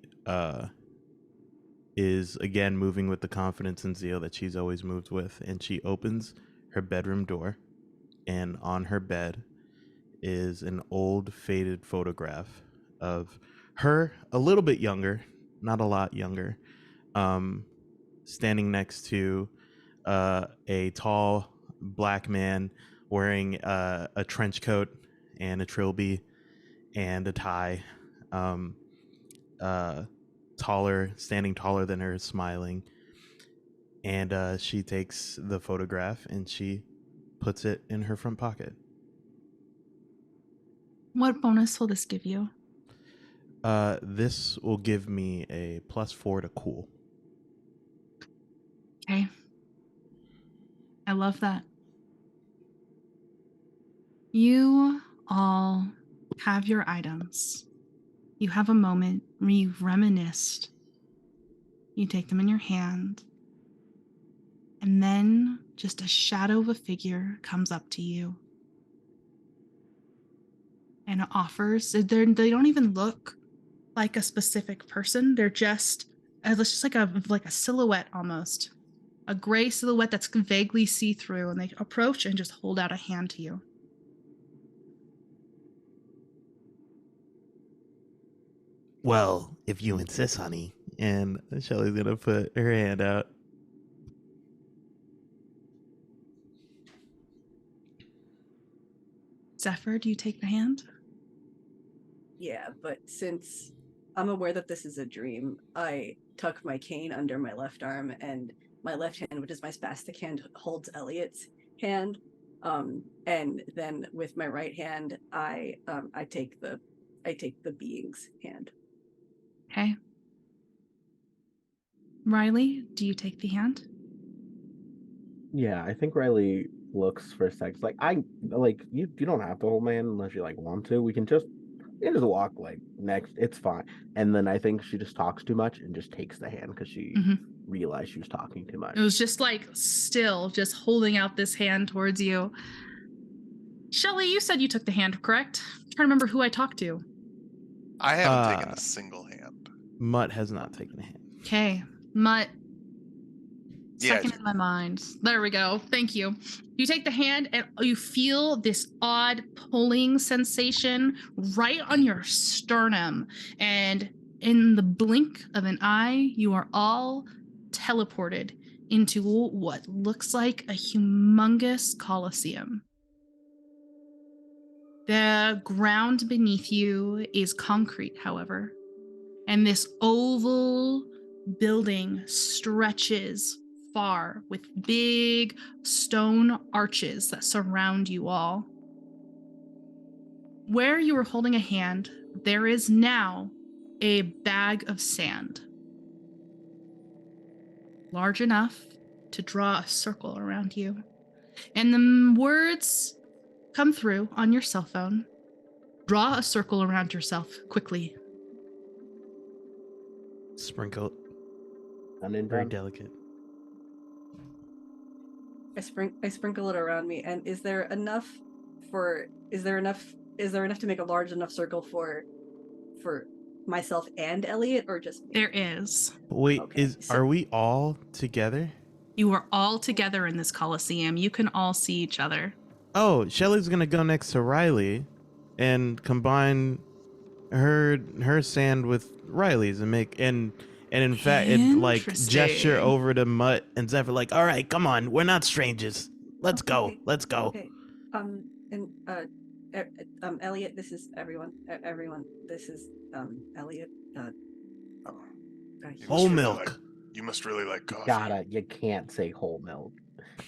is again moving with the confidence and zeal that she's always moved with, and she opens her bedroom door, and on her bed is an old faded photograph of her a little bit younger, not a lot younger, standing next to a tall black man wearing a trench coat and a trilby and a tie, standing taller than her, smiling. And she takes the photograph and she puts it in her front pocket. What bonus will this give you? This will give me a +4 to cool. Okay. I love that. You all have your items. You have a moment where you've reminisced. You take them in your hand. And then just a shadow of a figure comes up to you and offers. They don't even look like a specific person. They're just, it's just like a silhouette almost. A gray silhouette that's vaguely see-through, and they approach and just hold out a hand to you. Well, if you insist, honey. And Shelly's gonna put her hand out. Zephyr, do you take the hand? Yeah, but since I'm aware that this is a dream, I tuck my cane under my left arm, and my left hand, which is my spastic hand, holds Elliot's hand. And then with my right hand, I take the being's hand. Okay. Riley, do you take the hand? Yeah, I think Riley looks for sex. Like you don't have to hold my hand unless you like want to. We can just walk like next. It's fine. And then I think she just talks too much and just takes the hand because she realized she was talking too much. It was just like still just holding out this hand towards you. Shelly, you said you took the hand, correct? I'm trying to remember who I talked to. I haven't taken a single hand. Mutt has not taken a hand. Okay, Mutt. Second Yeah, in my mind. There we go. Thank you. You take the hand and you feel this odd pulling sensation right on your sternum. And in the blink of an eye, you are all teleported into what looks like a humongous coliseum. The ground beneath you is concrete, however, and this oval building stretches far with big stone arches that surround you all. Where you were holding a hand, there is now a bag of sand, large enough to draw a circle around you. And the words come through on your cell phone. Draw a circle around yourself quickly. Sprinkle. Very Unintended. delicate. I sprinkle it around me, and is there enough to make a large enough circle for myself and Elliot, or just me? There is. Wait, Okay, are we all together? You are all together in this coliseum. You can all see each other. Oh, Shelly's gonna go next to Riley and combine her sand with Riley's and make and in fact it like gesture over to Mutt and Zephyr like, all right, come on, we're not strangers. Let's go. Okay. Elliot, this is everyone. Everyone, this is Elliot. Whole milk. You must really like coffee. You can't say whole milk.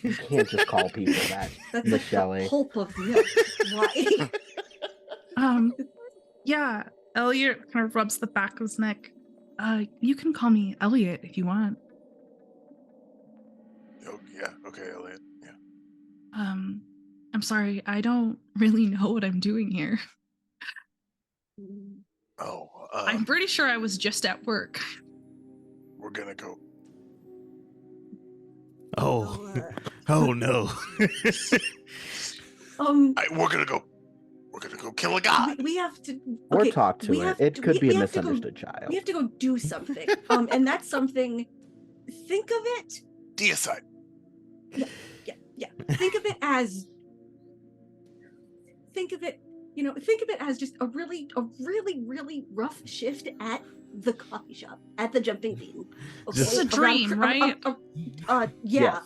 You can't just call people that. That's Miss like Shelley. the pulp of milk. Why? Yeah, Elliot kind of rubs the back of his neck. You can call me Elliot if you want. Oh, yeah. Okay, Elliot. Yeah. I'm sorry, I don't really know what I'm doing here. Oh, I'm pretty sure I was just at work. we're gonna go. Oh, oh no. We're gonna go. We're gonna go kill a god. we have to. Or Okay, talk to we it. have It to- could we- be we a have to go- misunderstood child. We have to go do something. And that's something. Think of it. Deicide. Yeah. Think of it as. Think of it. Think of it as just a really, really rough shift at the coffee shop at the Jumping Bean. Okay? This is a dream, right? Yeah. Yes.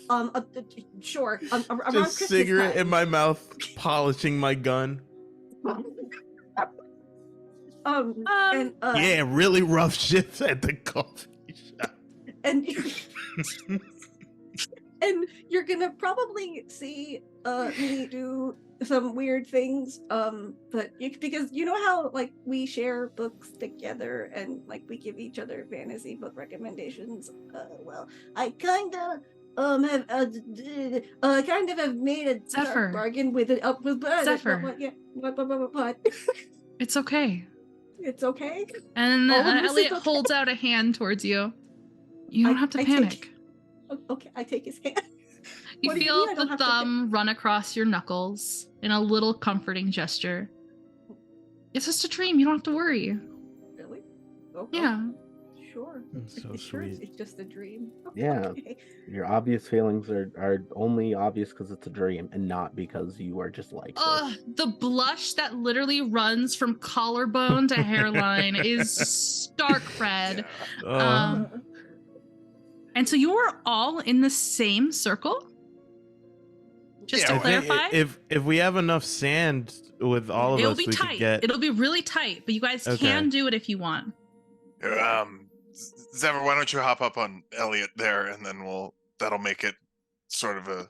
Sure. Around Just Christmas cigarette time. in my mouth, polishing my gun. And Yeah, really rough shifts at the coffee shop. and and you're gonna probably see me do some weird things because you know how like we share books together and like we give each other fantasy book recommendations. Well, I kind of have made a Zephyr. bargain with it up with Zephyr. what? It's okay. It's okay. And All of this is Elliot okay. holds out a hand towards you. You don't have to I take- panic. Okay, I take his hand. You What do you feel mean I don't the have to thumb run across your knuckles in a little comforting gesture. It's just a dream. You don't have to worry. Really? Okay. Yeah. Sure. That's so Sure, sweet. it's just a dream. Yeah. Okay. Your obvious feelings are only obvious because it's a dream and not because you are just like this. Ugh, the blush that literally runs from collarbone to hairline is stark red. Yeah. And so you are all in the same circle? Just Yeah, to I I think clarify? if we have enough sand with all of It'll us, be we could tight. get. It'll be really tight, but you guys Okay. can do it if you want. Zephyr, why don't you hop up on Elliot there, and then that'll make it sort of a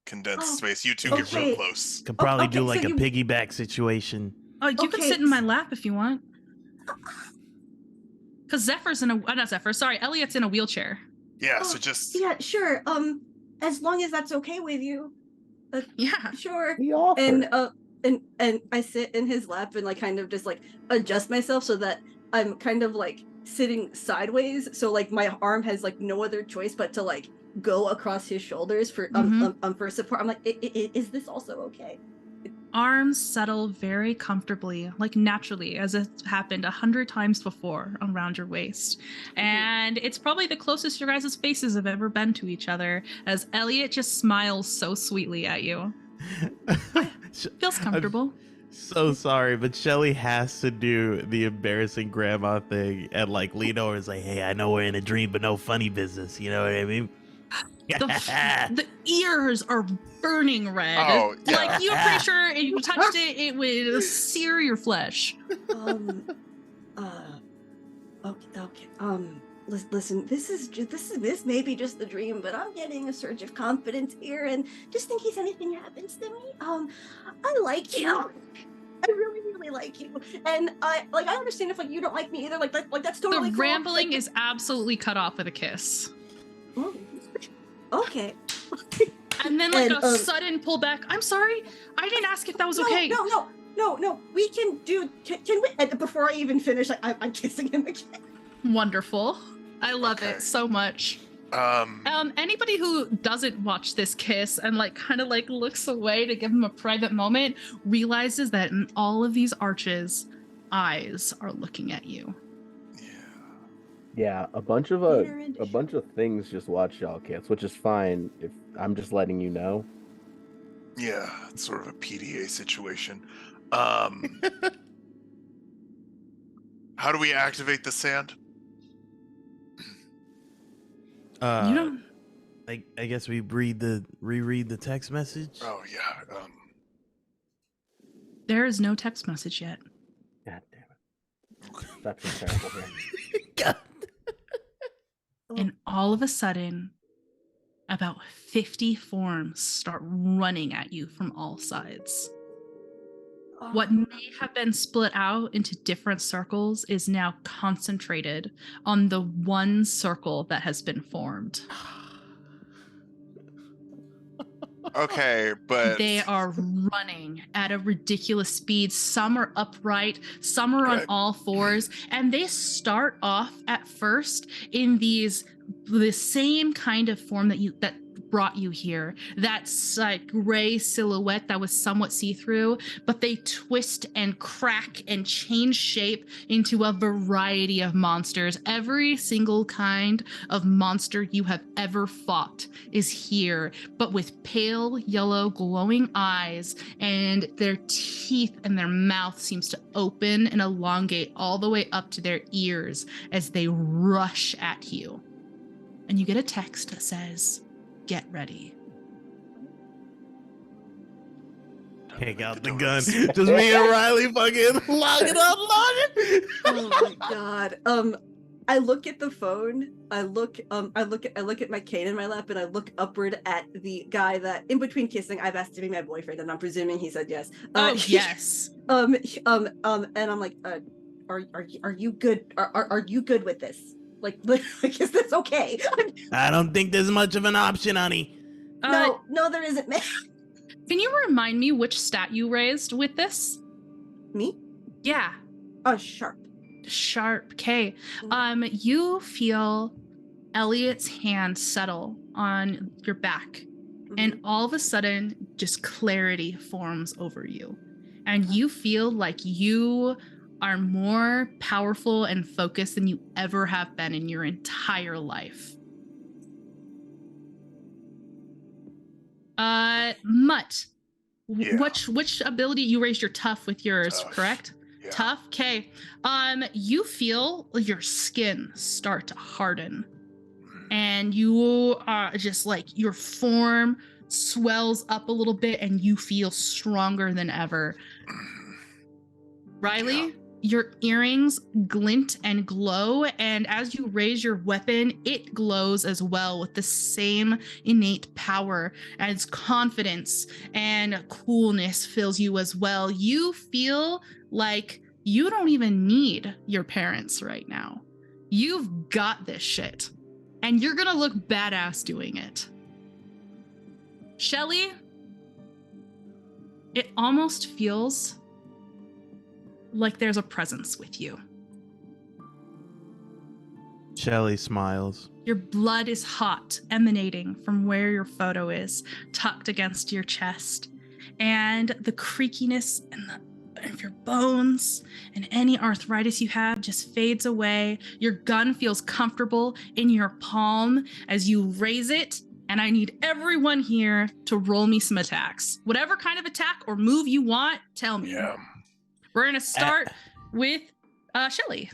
condensed Oh, space. You two get real okay. close. Could probably okay, do so like a you- piggyback situation. Oh, you can Okay, sit in my lap if you want. Because Zephyr's in a not Zephyr, sorry, Elliot's in a wheelchair. Yeah, Oh, so just Yeah, sure. As long as that's okay with you. Yeah. Sure. He offered. And I sit in his lap and like kind of just like adjust myself so that I'm kind of like sitting sideways, so like my arm has like no other choice but to like go across his shoulders for for support. I'm like, is this also okay? Arms settle very comfortably, like naturally, as it happened 100 times before around your waist. And it's probably the closest your guys' faces have ever been to each other, as Elliot just smiles so sweetly at you. Feels comfortable. So sorry, but Shelly has to do the embarrassing grandma thing and like Lean over and say, hey, I know we're in a dream, but no funny business. You know what I mean? The ears are burning red. Oh, yeah. Like you're pretty sure if you touched it, it would sear your flesh. Okay. Listen. This may be just the dream, but I'm getting a surge of confidence here, and just in case anything happens to me, I like you. I really, really like you, and I understand if like you don't like me either. Like that's totally The cool. rambling Like, is absolutely cut off with a kiss. oh, okay. And then like And, a sudden pullback. I'm sorry, I didn't ask if that was okay. No. We can do. Can we? And before I even finish, I'm kissing him again. Wonderful. I love Okay. it so much. Anybody who doesn't watch this kiss and like kind of like looks away to give him a private moment realizes that in all of these arches, eyes are looking at you. Yeah, a bunch of things just watch y'all kids, which is fine. If I'm just letting you know. Yeah, it's sort of a PDA situation. How do we activate the sand? You don't. I guess we reread the text message. Oh yeah. There is no text message yet. God damn it. That's terrible here. God. And all of a sudden, about 50 forms start running at you from all sides. What may have been split out into different circles is now concentrated on the one circle that has been formed. Okay, but They are running at a ridiculous speed. Some are upright, some are on Good. all fours, and they start off at first in the same kind of form that brought you here. That's like gray silhouette that was somewhat see-through, but they twist and crack and change shape into a variety of monsters. Every single kind of monster you have ever fought is here, but with pale yellow glowing eyes, and their teeth and their mouth seems to open and elongate all the way up to their ears as they rush at you. And you get a text that says, "Get ready." Take out the gun. Just me and Riley fucking lock it up, lock it. Oh my god. I look at the phone. I look at my cane in my lap, and I look upward at the guy that, in between kissing, I've asked to be my boyfriend, and I'm presuming he said yes. Yes. And I'm like, are you good? Are you good with this? Like, is this okay? I don't think there's much of an option, honey. No, there isn't, man. Can you remind me which stat you raised with this? Me? Yeah. Sharp. Sharp. Okay. You feel Elliot's hand settle on your back, and all of a sudden, just clarity forms over you. And you feel like you are more powerful and focused than you ever have been in your entire life. Mutt, Yeah. which ability you raised your tough with yours, Tough. correct? Yeah. Tough. Okay. You feel your skin start to harden, and you are just like your form swells up a little bit, and you feel stronger than ever. Riley, your earrings glint and glow, and as you raise your weapon, it glows as well with the same innate power as confidence and coolness fills you as well. You feel like you don't even need your parents right now. You've got this shit, and you're gonna look badass doing it. Shelly, it almost feels like there's a presence with you. Shelly smiles. Your blood is hot, emanating from where your photo is, tucked against your chest. And the creakiness of your bones and any arthritis you have just fades away. Your gun feels comfortable in your palm as you raise it. And I need everyone here to roll me some attacks. Whatever kind of attack or move you want, tell me. Yeah. We're going to start with Shelly.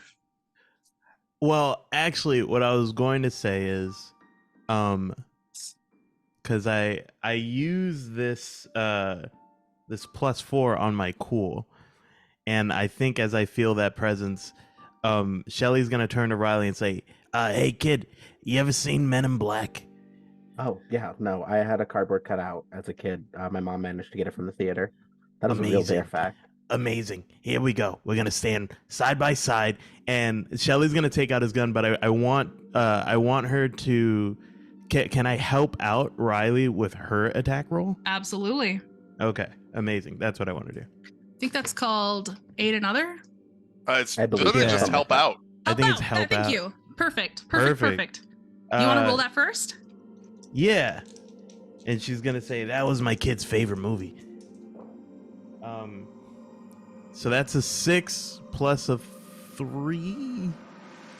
Well, actually, what I was going to say is, because I use this this +4 on my cool, and I think as I feel that presence, Shelly's gonna turn to Riley and say, "Hey kid, you ever seen Men in Black?" Oh, yeah, no, I had a cardboard cutout as a kid. My mom managed to get it from the theater. That is a real Amazing. bare fact. Amazing. Here we go. We're gonna stand side by side, and Shelly's gonna take out his gun, but I want her to. Can I help out Riley with her attack roll? Absolutely. Okay, amazing. That's what I want to do. I think that's called Aid Another. It's I believe literally so. just help out. I think it's help Thank out. you. Perfect. You Perfect. want to roll that first? Yeah. And she's gonna say That was my kid's favorite movie. so that's a 6 plus a 3.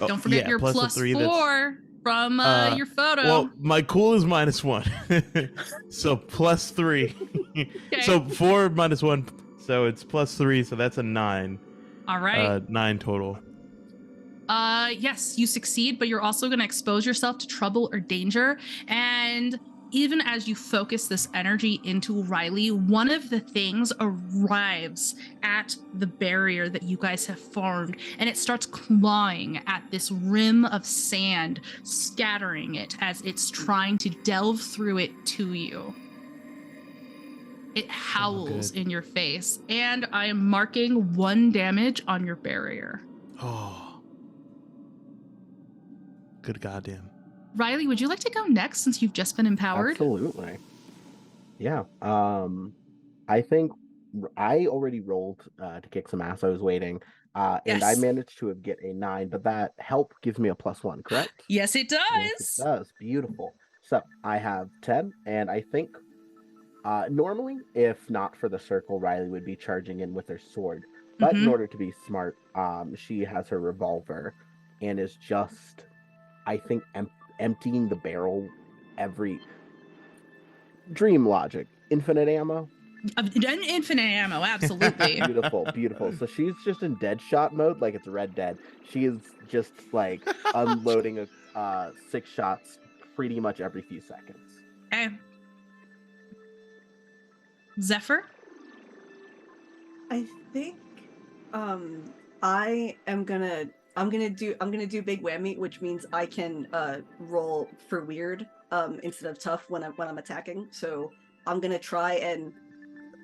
Oh, Don't forget yeah, your plus a plus 3, 4 from your photo. Well, my cool is -1. So plus 3. Okay. So 4 minus 1. So it's plus 3. So that's a 9. All right. 9 total. Yes, you succeed, but you're also going to expose yourself to trouble or danger. And even as you focus this energy into Riley, one of the things arrives at the barrier that you guys have formed, and it starts clawing at this rim of sand, scattering it as it's trying to delve through it to you. It howls good. in your face, and I am marking 1 damage on your barrier. Oh. Good goddamn. Riley, would you like to go next since you've just been empowered? Absolutely. Yeah. I think I already rolled to kick some ass. I was waiting. And I Yes. managed to get a 9, but that help gives me a +1, correct? Yes, it does. Yes, it does. Beautiful. So I have 10, and I think normally, if not for the circle, Riley would be charging in with her sword. But in Mhm. order to be smart, she has her revolver and is just, I think, emptying the barrel every dream logic. Infinite ammo. Infinite ammo, absolutely. Beautiful, beautiful. So she's just in dead shot mode, like it's Red Dead. She is just like unloading 6 shots pretty much every few seconds. Okay. Zephyr? I think I'm gonna do big whammy, which means I can roll for weird instead of tough when I'm attacking. So I'm gonna try and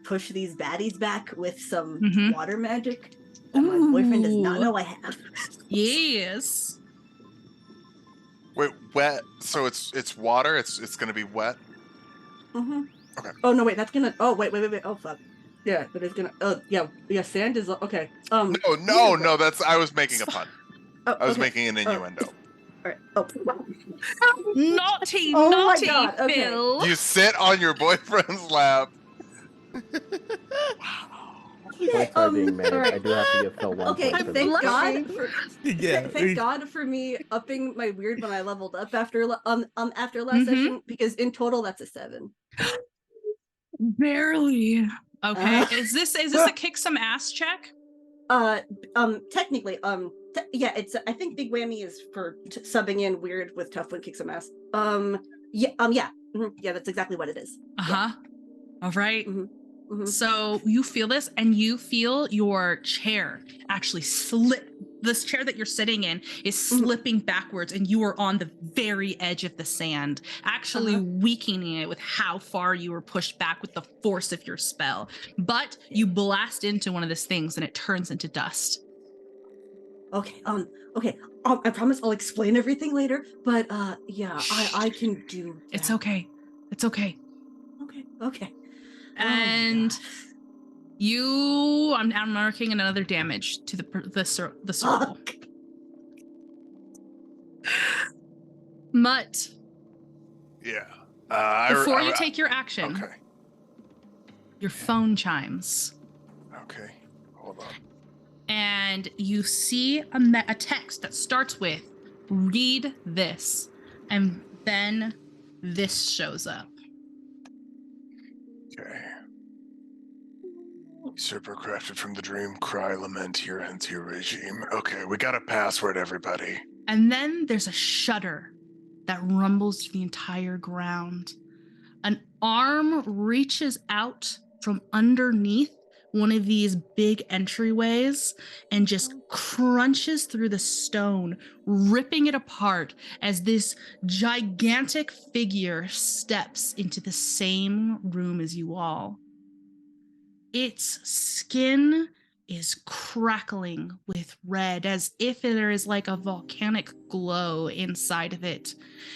push these baddies back with some Mhm. water magic that my boyfriend does not Ooh. know I have. Yes. Wait, wet. So it's water. It's gonna be wet. Mm-hmm. Okay. Oh no, wait, that's gonna. Oh wait. Oh fuck. Yeah, but it's gonna. Oh yeah. Sand is okay. No. That's I was making a pun. Oh, I was okay. making an innuendo. All right. Oh. Naughty, Oh my naughty, God, okay. Phil. You sit on your boyfriend's lap. Points are being made. all right. I do have to give Phil 1 Okay, point for thank this. God for Yeah. thank God for me upping my weird when I leveled up after after last Mhm. session, because in total that's a 7. Barely. Okay. Uh. Is this a kick some ass check? Technically, yeah, it's. I think big whammy is for subbing in weird with tough one kick some ass. Yeah, yeah, yeah, that's exactly what it is. Uh-huh. All right. Mhm. So you feel this, and you feel your chair actually slip. This chair that you're sitting in is slipping backwards, and you are on the very edge of the sand, actually weakening it with how far you were pushed back with the force of your spell. But you blast into one of these things, and it turns into dust. Okay. Okay. I promise I'll explain everything later. But yeah, I can do that. It's okay. It's okay. Okay. And I'm marking another damage to the circle. Mutt. Yeah. Before you take your action, Okay. your phone chimes. Okay. Hold on. And you see a text that starts with, "Read this," and then this shows up. Okay. Usurper crafted from the dream, cry, lament, here ends your regime. Okay, we got a password, everybody. And then there's a shudder that rumbles through the entire ground. An arm reaches out from underneath one of these big entryways and just crunches through the stone, ripping it apart as this gigantic figure steps into the same room as you all. Its skin is crackling with red, as if there is like a volcanic glow inside of it.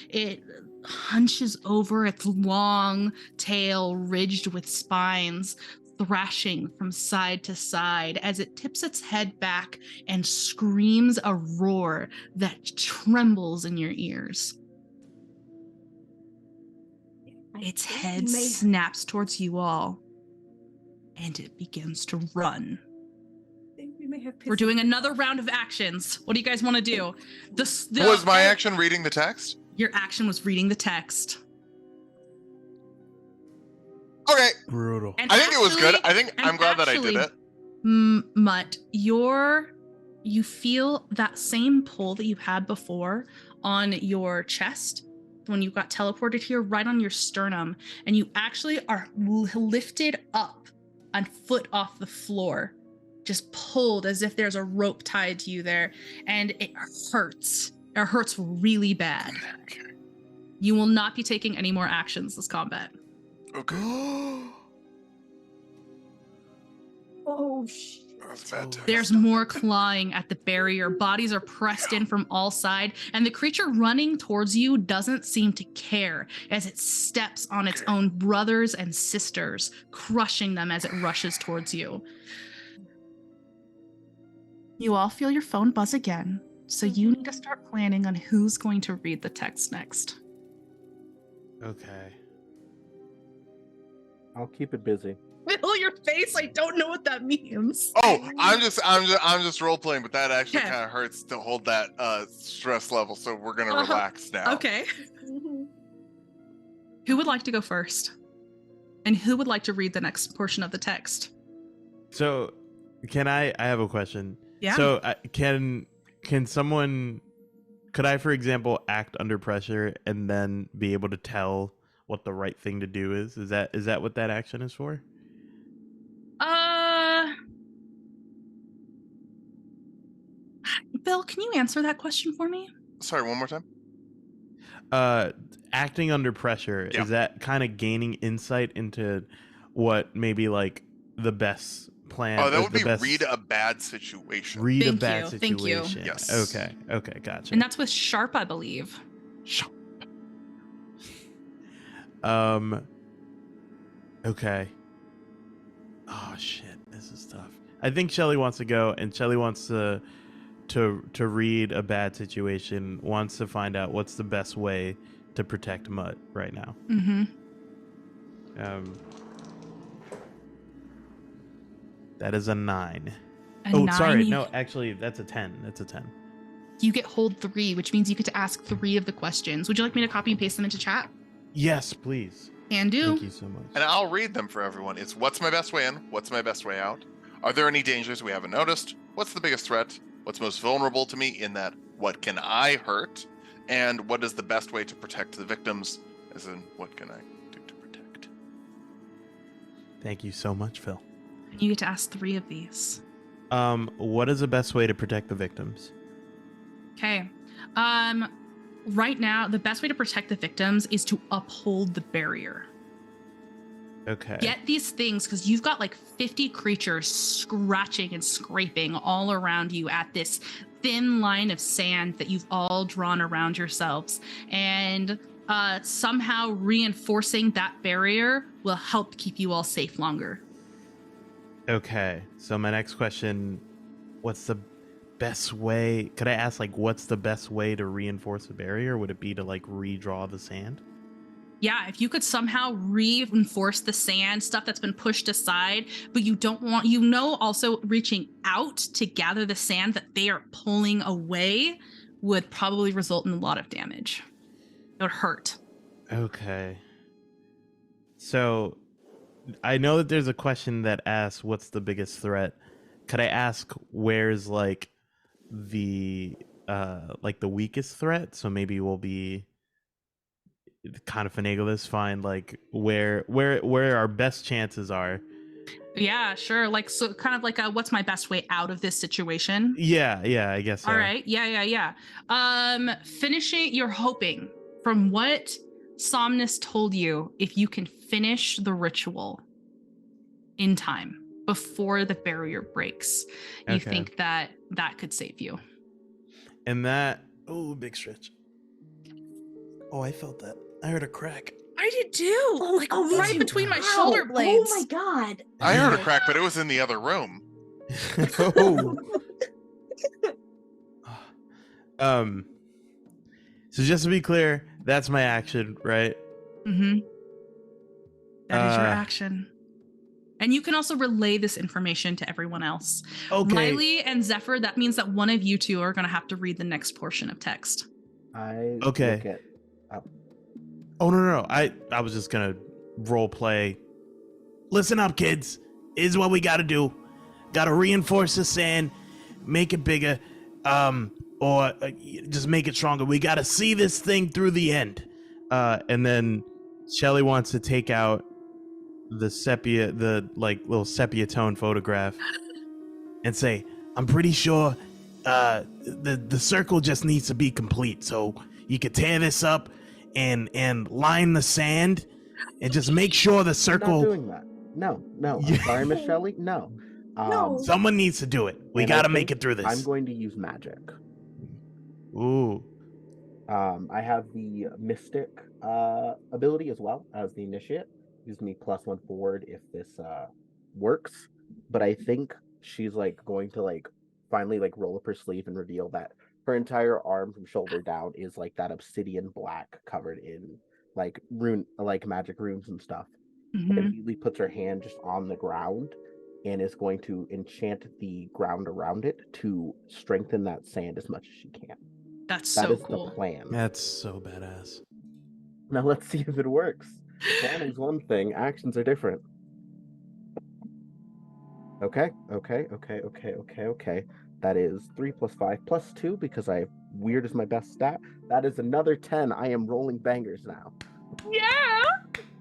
It hunches over, its long tail ridged with spines, thrashing from side to side as it tips its head back and screams a roar that trembles in your ears. Its head snaps towards you all, and it begins to run. We're doing another round of actions. What do you guys want to do? Was my action reading the text? Your action was reading the text. Okay. Brutal. And I think it was good. I'm glad that I did it. Mutt, you feel that same pull that you had before on your chest when you got teleported here, right on your sternum, and you actually are lifted up a foot off the floor, just pulled as if there's a rope tied to you there, and it hurts. It hurts really bad. Okay. You will not be taking any more actions this combat. Okay. Oh, shit. That's bad text. There's more clawing at the barrier. Bodies are pressed in from all sides, and the creature running towards you doesn't seem to care as it steps on its own brothers and sisters, crushing them as it rushes towards you. You all feel your phone buzz again, so you need to start planning on who's going to read the text next. Okay. I'll keep it busy. Fill your face. I don't know what that means. Oh, I'm just role playing, but that actually Okay. kind of hurts to hold that stress level. So we're gonna relax now. Okay. Who would like to go first? And who would like to read the next portion of the text? So, I have a question. Yeah. So, can someone, could I, for example, act under pressure and then be able to tell what the right thing to do is? Is that what that action is for? Bill, can you answer that question for me? Sorry, one more time. Acting under pressure, Yeah. is that kind of gaining insight into what maybe like the best plan? Oh, that would the be best, read a bad situation. read a Thank bad you, thank you. situation. Yes. Okay, gotcha. And that's with Sharp, I believe. Okay. Oh shit, this is tough. I think Shelly wants to go, and Shelly wants to read a bad situation, wants to find out what's the best way to protect Mutt right now. Mm-hmm. That is a 9. A Sorry, 9, no, actually, that's a 10. That's a 10. You get hold 3, which means you get to ask 3 of the questions. Would you like me to copy and paste them into chat? Yes, please. Can do. Thank you so much. And I'll read them for everyone. It's what's my best way in? What's my best way out? Are there any dangers we haven't noticed? What's the biggest threat? What's most vulnerable to me in that? What can I hurt? And what is the best way to protect the victims? As in, what can I do to protect? Thank you so much, Phil. You get to ask 3 of these. What is the best way to protect the victims? Okay. Right now, the best way to protect the victims is to uphold the barrier. Okay. Get these things, because you've got like 50 creatures scratching and scraping all around you at this thin line of sand that you've all drawn around yourselves. And somehow reinforcing that barrier will help keep you all safe longer. Okay. So my next question, what's the best way? Could I ask, like, what's the best way to reinforce a barrier? Would it be to, like, redraw the sand? Yeah, if you could somehow reinforce the sand, stuff that's been pushed aside, but you don't want, also reaching out to gather the sand that they are pulling away would probably result in a lot of damage. It would hurt. Okay. So I know that there's a question that asks, what's the biggest threat? Could I ask where's like the weakest threat? So maybe we'll be kind of finagle this, find like where our best chances are. Yeah, sure. Like, so kind of like what's my best way out of this situation? Yeah, I guess so. All right. Yeah. Finishing, you're hoping from what Somnus told you, if you can finish the ritual in time before the barrier breaks, you Okay. think that could save you. And that, oh, big stretch. Oh, I felt that. I heard a crack. I did too. Like me right too. between my Ow. shoulder blades. Oh my god. I heard a crack, but it was in the other room. Oh. So just to be clear, that's my action, right? Mm-hmm. That is your Uh, action. And you can also relay this information to everyone else. Okay. Riley and Zephyr, that means that one of you two are going to have to read the next portion of text. I Okay. look at Oh no. I was just gonna role play. Listen up, kids. Here's what we gotta do. Gotta reinforce the sand, make it bigger, or just make it stronger. We gotta see this thing through the end. And then Shelly wants to take out the sepia, the like little sepia tone photograph, and say, "I'm pretty sure the circle just needs to be complete. So you could tear this up and line the sand and just make sure the I'm circle." not doing that. No. I'm sorry, Miss Shelley. No. No. Someone needs to do it. We And I gotta make think it through this. I'm going to use magic. Ooh. I have the Mystic ability as well as the Initiate. Gives me +1 forward if this works. But I think she's like going to like finally like roll up her sleeve and reveal that her entire arm from shoulder down is like that obsidian black covered in like magic runes and stuff. Mhm. Immediately puts her hand just on the ground and is going to enchant the ground around it to strengthen that sand as much as she can. That's That so is cool. the plan. That's so badass. Now let's see if it works. Planning's one thing, actions are different. Okay. That is 3 + 5 + 2 because weird is my best stat. That is another 10. I am rolling bangers now. Yeah.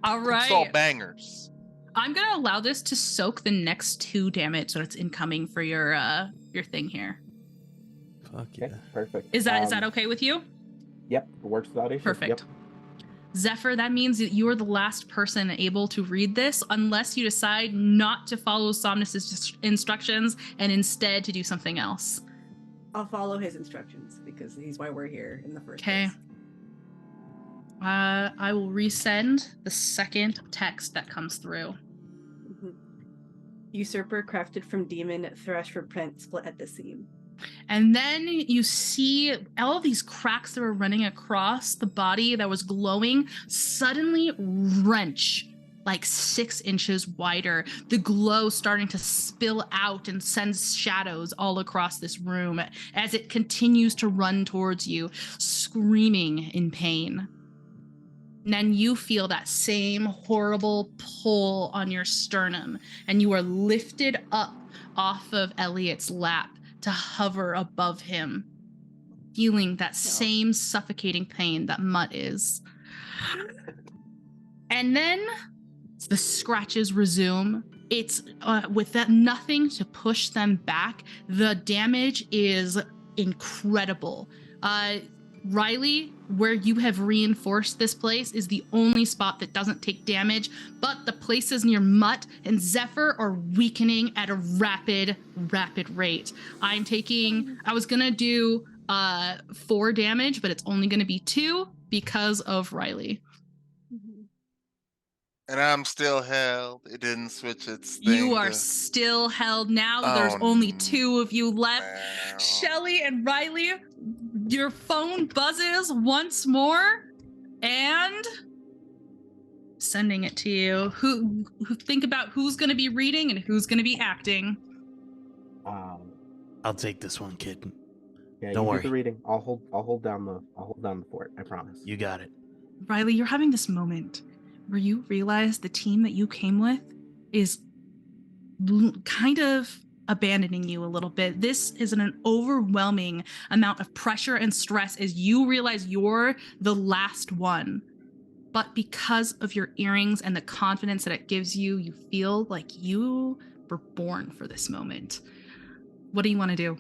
All It's all right. bangers. I'm gonna allow this to soak the next 2 damage that's incoming for your thing here. Fuck Okay, yeah. perfect. Is that okay with you? Yep, it works without issue. Perfect. Yep. Zephyr, that means that you are the last person able to read this unless you decide not to follow Somnus's instructions and instead to do something else. I'll follow his instructions because he's why we're here in the first Okay. place. I will resend the second text that comes through. Mhm. Usurper crafted from demon, thresh repent, split at the seam. And then you see all of these cracks that were running across the body that was glowing suddenly wrench like 6 inches wider. The glow starting to spill out and sends shadows all across this room as it continues to run towards you, screaming in pain. And then you feel that same horrible pull on your sternum, and you are lifted up off of Elliot's lap to hover above him, feeling that same suffocating pain that Mutt is. And then the scratches resume. It's with that nothing to push them back. The damage is incredible. Riley, where you have reinforced this place, is the only spot that doesn't take damage, but the places near Mutt and Zephyr are weakening at a rapid rate. I was gonna do 4 damage, but it's only gonna be 2 because of Riley. And I'm still held. It didn't switch its thing. You are still held now. There's only 2 of you left. No. Shelly and Riley, your phone buzzes once more and sending it to you. Who think about who's going to be reading and who's going to be acting. I'll take this one, kid. Yeah, Don't you worry. do the reading. I'll hold down the fort. I promise. You got it. Riley, you're having this moment where you realize the team that you came with is kind of abandoning you a little bit. This is an overwhelming amount of pressure and stress as you realize you're the last one. But because of your earrings and the confidence that it gives you, you feel like you were born for this moment. What do you want to do?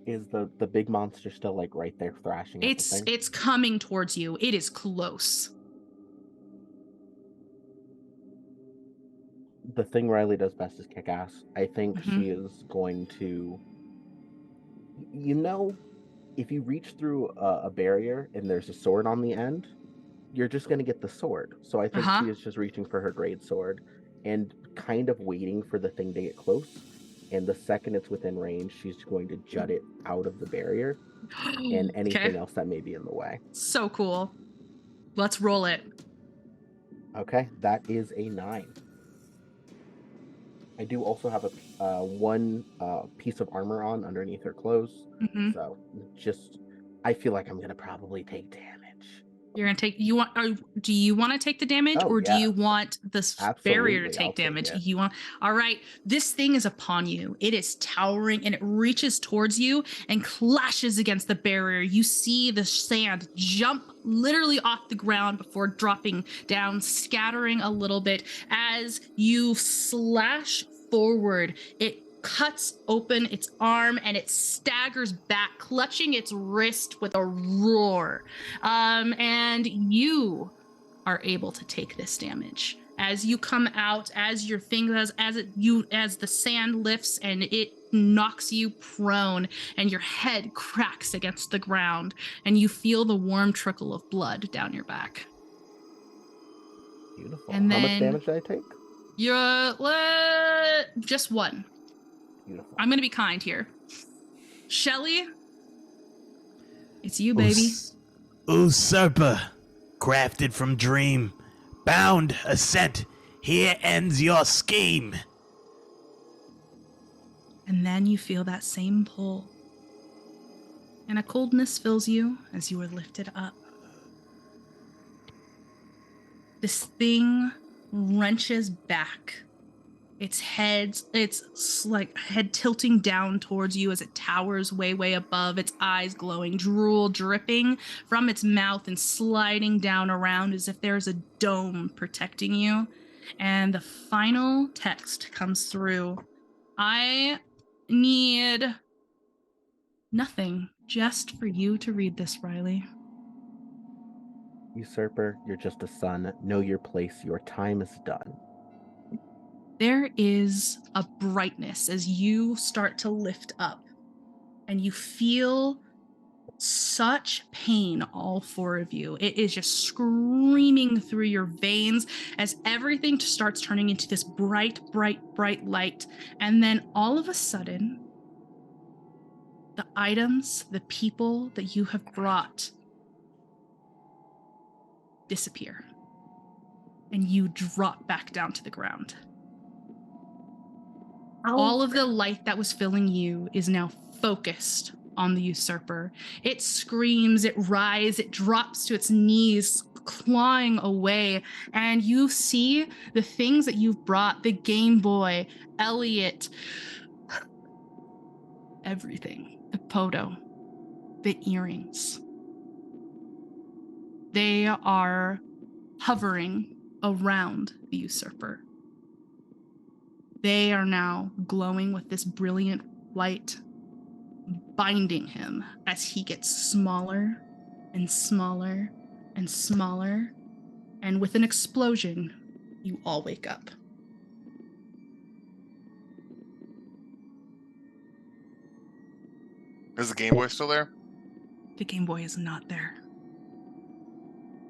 Is the big monster still like right there thrashing at the thing? It's coming towards you. It is close. The thing Riley does best is kick ass. I think she is going to, if you reach through a barrier and there's a sword on the end, you're just going to get the sword. So I think she is just reaching for her great sword and kind of waiting for the thing to get close. And the second it's within range, she's going to jut it out of the barrier and anything else that may be in the way. So cool. Let's roll it. Okay, that is a 9. I do also have a one piece of armor on underneath her clothes. So I feel like I'm going to probably take damage. You're gonna take. Do you want to take the damage, or do you want this barrier to take damage? All right. This thing is upon you. It is towering, and it reaches towards you and clashes against the barrier. You see the sand jump literally off the ground before dropping down, scattering a little bit as you slash forward. It cuts open its arm and it staggers back, clutching its wrist with a roar. And you are able to take this damage. as you come out, as your thing as the sand lifts and it knocks you prone and your head cracks against the ground and you feel the warm trickle of blood down your back. Beautiful. And How much then damage did I take? you're just one. Beautiful. I'm gonna be kind here. Shelly, it's you, baby. Usurper, crafted from dream, bound, ascent, here ends your scheme. And then you feel that same pull. And a coldness fills you as you are lifted up. This thing wrenches back. It's like head tilting down towards you as it towers way, way above, its eyes glowing, drool dripping from its mouth and sliding down around as if there's a dome protecting you. And the final text comes through. I need nothing, just for you to read this, Riley. Usurper, you're just a son. Know your place. Your time is done. There is a brightness as you start to lift up, and you feel such pain, all four of you. It is just screaming through your veins as everything starts turning into this bright, bright, bright light. And then all of a sudden, the items, the people that you have brought disappear. And you drop back down to the ground. All of the light that was filling you is now focused on the usurper. It screams, it writhes, it drops to its knees, clawing away. And you see the things that you've brought, the Game Boy, Elliot, everything, the photo, the earrings. They are hovering around the usurper. They are now glowing with this brilliant light, binding him as he gets smaller and smaller and smaller. And with an explosion, you all wake up. Is the Game Boy still there? The Game Boy is not there.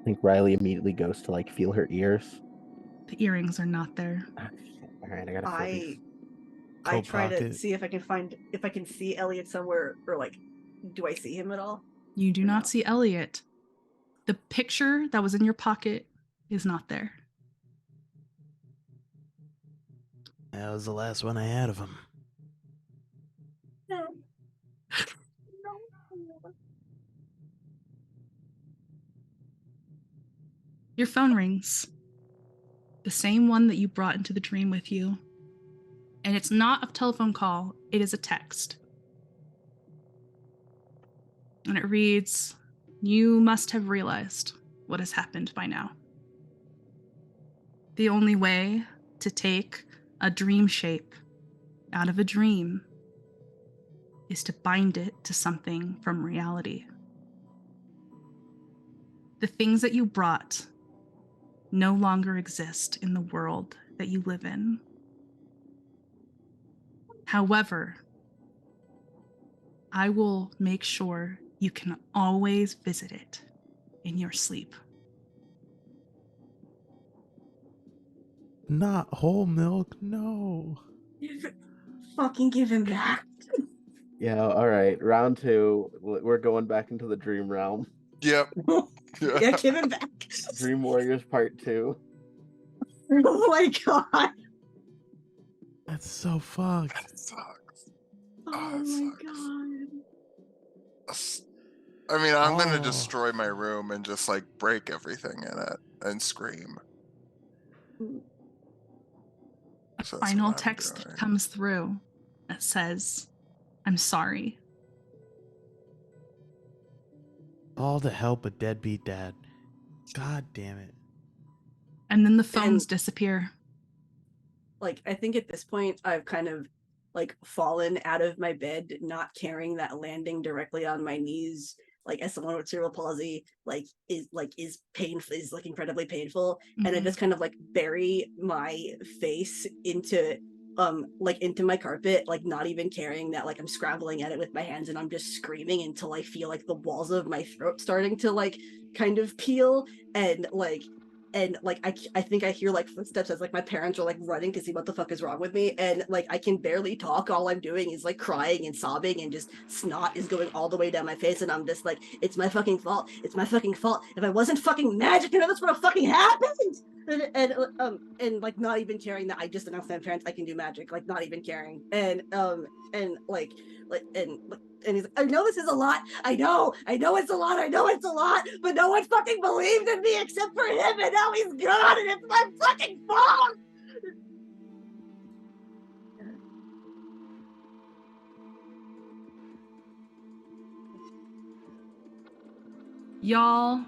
I think Riley immediately goes to like feel her ears. The earrings are not there. All right, I gotta feel these. I Coat try to pocket. see if I can see Elliot somewhere, or like, do I see him at all? You do No. not see Elliot. The picture that was in your pocket is not there. That was the last one I had of him. No. Your phone rings. The same one that you brought into the dream with you. And it's not a telephone call, it is a text. And it reads, "You must have realized what has happened by now. The only way to take a dream shape out of a dream is to bind it to something from reality. The things that you brought no longer exist in the world that you live in. However, I will make sure you can always visit it in your sleep." Not whole milk, no. Fucking give him back. Yeah, all right. Round 2. We're going back into the dream realm. Yep. Yeah, give him back. Dream Warriors Part 2. Oh my god. That's so fucked. That sucks. Oh it my sucks. god. I mean, I'm gonna Oh. destroy my room and just like break everything in it and scream. A So that's final what I'm text doing. comes through that says, "I'm sorry." All to help a deadbeat dad. God damn it. And then the phones And- disappear. Like, I think at this point I've kind of like fallen out of my bed, not carrying that landing directly on my knees, like as someone with cerebral palsy, like is painful, is like incredibly painful. And I just kind of like bury my face into my carpet, like not even caring that like I'm scrabbling at it with my hands, and I'm just screaming until I feel like the walls of my throat starting to like kind of peel. And I think I hear like footsteps as like my parents are like running to see what the fuck is wrong with me, and like I can barely talk. All I'm doing is like crying and sobbing, and just snot is going all the way down my face, and I'm just like, it's my fucking fault. It's my fucking fault. If I wasn't fucking magic, none of this would have fucking happened. And like not even caring that I just announced to my parents I can do magic, like not even caring. And and he's like, I know this is a lot. I know it's a lot. I know it's a lot, but no one fucking believed in me except for him, and now he's gone, and it's my fucking fault. Y'all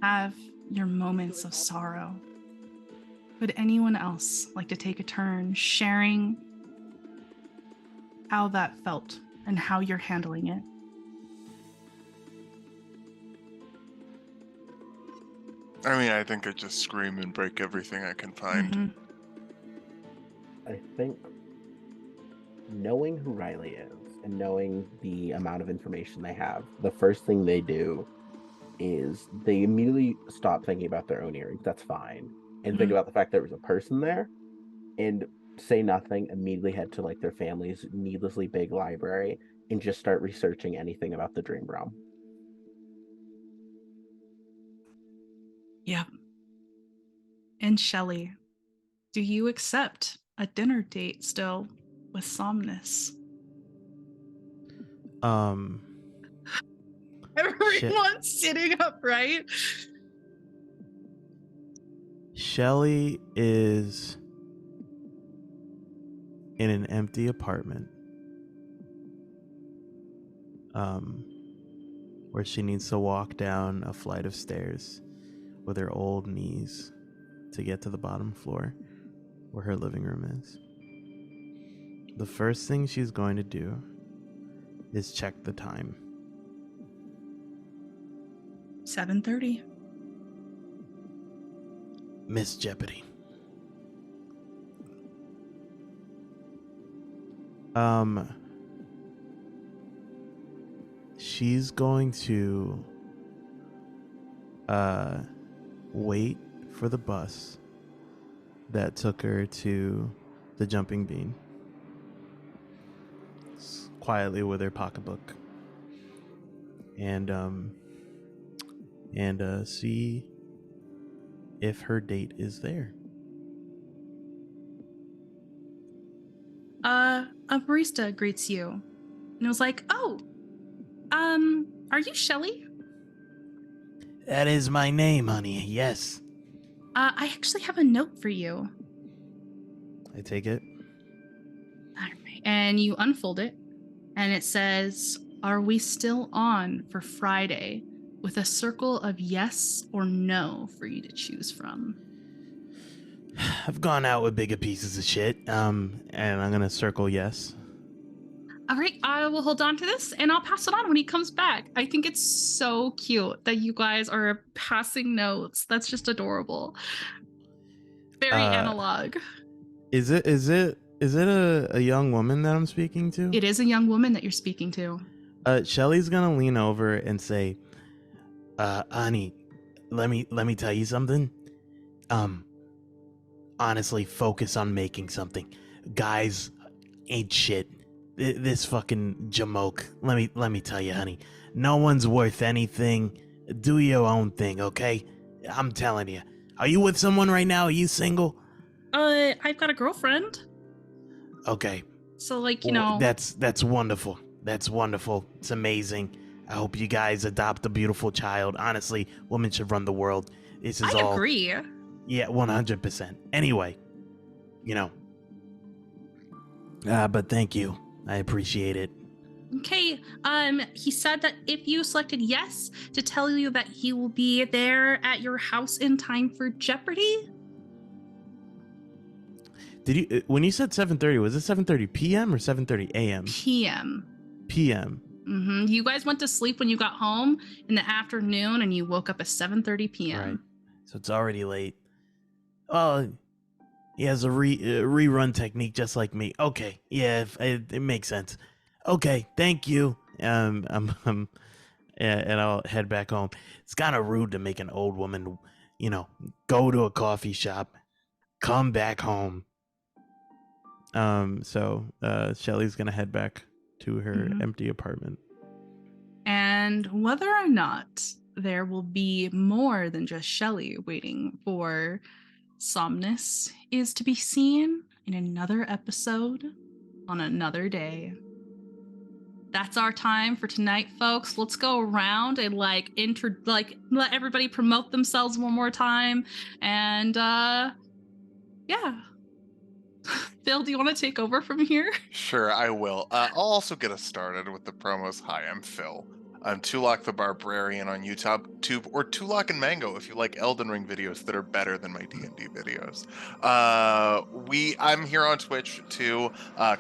have your moments of sorrow. Would anyone else like to take a turn sharing how that felt and how you're handling it? I mean, I think I just scream and break everything I can find. Mm-hmm. I think knowing who Riley is and knowing the amount of information they have, the first thing they do is they immediately stop thinking about their own earrings. That's fine. And think about the fact there was a person there, and say nothing, immediately head to like their family's needlessly big library and just start researching anything about the dream realm. Yep. And Shelley, do you accept a dinner date still with Somnus? Everyone's sitting upright. Shelly is in an empty apartment, where she needs to walk down a flight of stairs with her old knees to get to the bottom floor where her living room is. The first thing she's going to do is check the time. 7:30. Miss Jeopardy. She's going to wait for the bus that took her to the jumping bean, quietly with her pocketbook, and see if her date is there. A barista greets you and it was like, "Oh, are you Shelley?" That is my name, honey. Yes. I actually have a note for you. I take it. All right. And you unfold it, and it says, "Are we still on for Friday?" with a circle of yes or no for you to choose from. I've gone out with bigger pieces of shit. And I'm gonna circle yes. All right, I will hold on to this and I'll pass it on when he comes back. I think it's so cute that you guys are passing notes. That's just adorable. Very analog. Is it a young woman that I'm speaking to? It is a young woman that you're speaking to. Shelly's gonna lean over and say, honey, let me tell you something. Honestly, focus on making something. Guys ain't shit. This fucking jamoke. Let me tell you, honey. No one's worth anything. Do your own thing, okay? I'm telling you. Are you with someone right now? Are you single? I've got a girlfriend. Okay. So like, you know. That's wonderful. That's wonderful. It's amazing. I hope you guys adopt a beautiful child. Honestly, women should run the world. This is all. I agree. Yeah, 100%. Anyway, you know. But thank you. I appreciate it. Okay, he said that if you selected yes, to tell you that he will be there at your house in time for Jeopardy. Did you when you said 7:30, was it 7:30 p.m. or 7:30 a.m.? PM. PM. You guys went to sleep when you got home in the afternoon, and you woke up at 7:30 p.m. Right. So it's already late. Oh, he has a rerun technique just like me. Okay, yeah, it makes sense. Okay, thank you. And I'll head back home. It's kind of rude to make an old woman, go to a coffee shop, come back home. So Shelly's gonna head back to her empty apartment. And whether or not there will be more than just Shelly waiting for Somnus is to be seen in another episode on another day. That's our time for tonight, folks. Let's go around and let everybody promote themselves one more time. And yeah. Phil, do you want to take over from here? Sure, I will. I'll also get us started with the promos. Hi, I'm Phil. I'm Tulak the Barbarian on YouTube, or Tulak and Mango if you like Elden Ring videos that are better than my D&D videos. I'm here on Twitch too,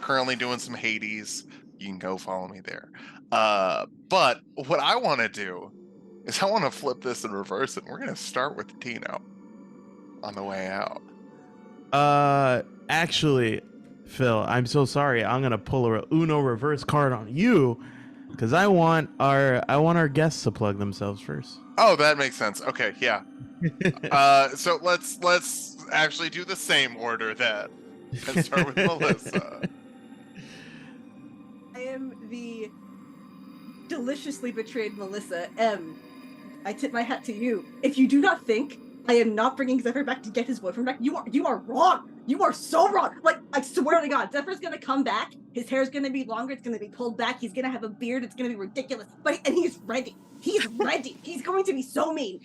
currently doing some Hades. You can go follow me there. But what I want to do is I want to flip this and reverse it. And we're going to start with Tino on the way out. Actually, Phil, I'm so sorry. I'm gonna pull a Uno reverse card on you because I want our guests to plug themselves first. Oh, that makes sense. Okay, yeah. So let's actually do the same order then, and start with Melissa. I am the deliciously betrayed Melissa. I tip my hat to you. If you do not think I am not bringing Zephyr back to get his boyfriend back, you are wrong. You are so wrong. Like, I swear to God, Zephyr's gonna come back. His hair's gonna be longer. It's gonna be pulled back. He's gonna have a beard. It's gonna be ridiculous. And he's ready. He's ready. He's going to be so mean.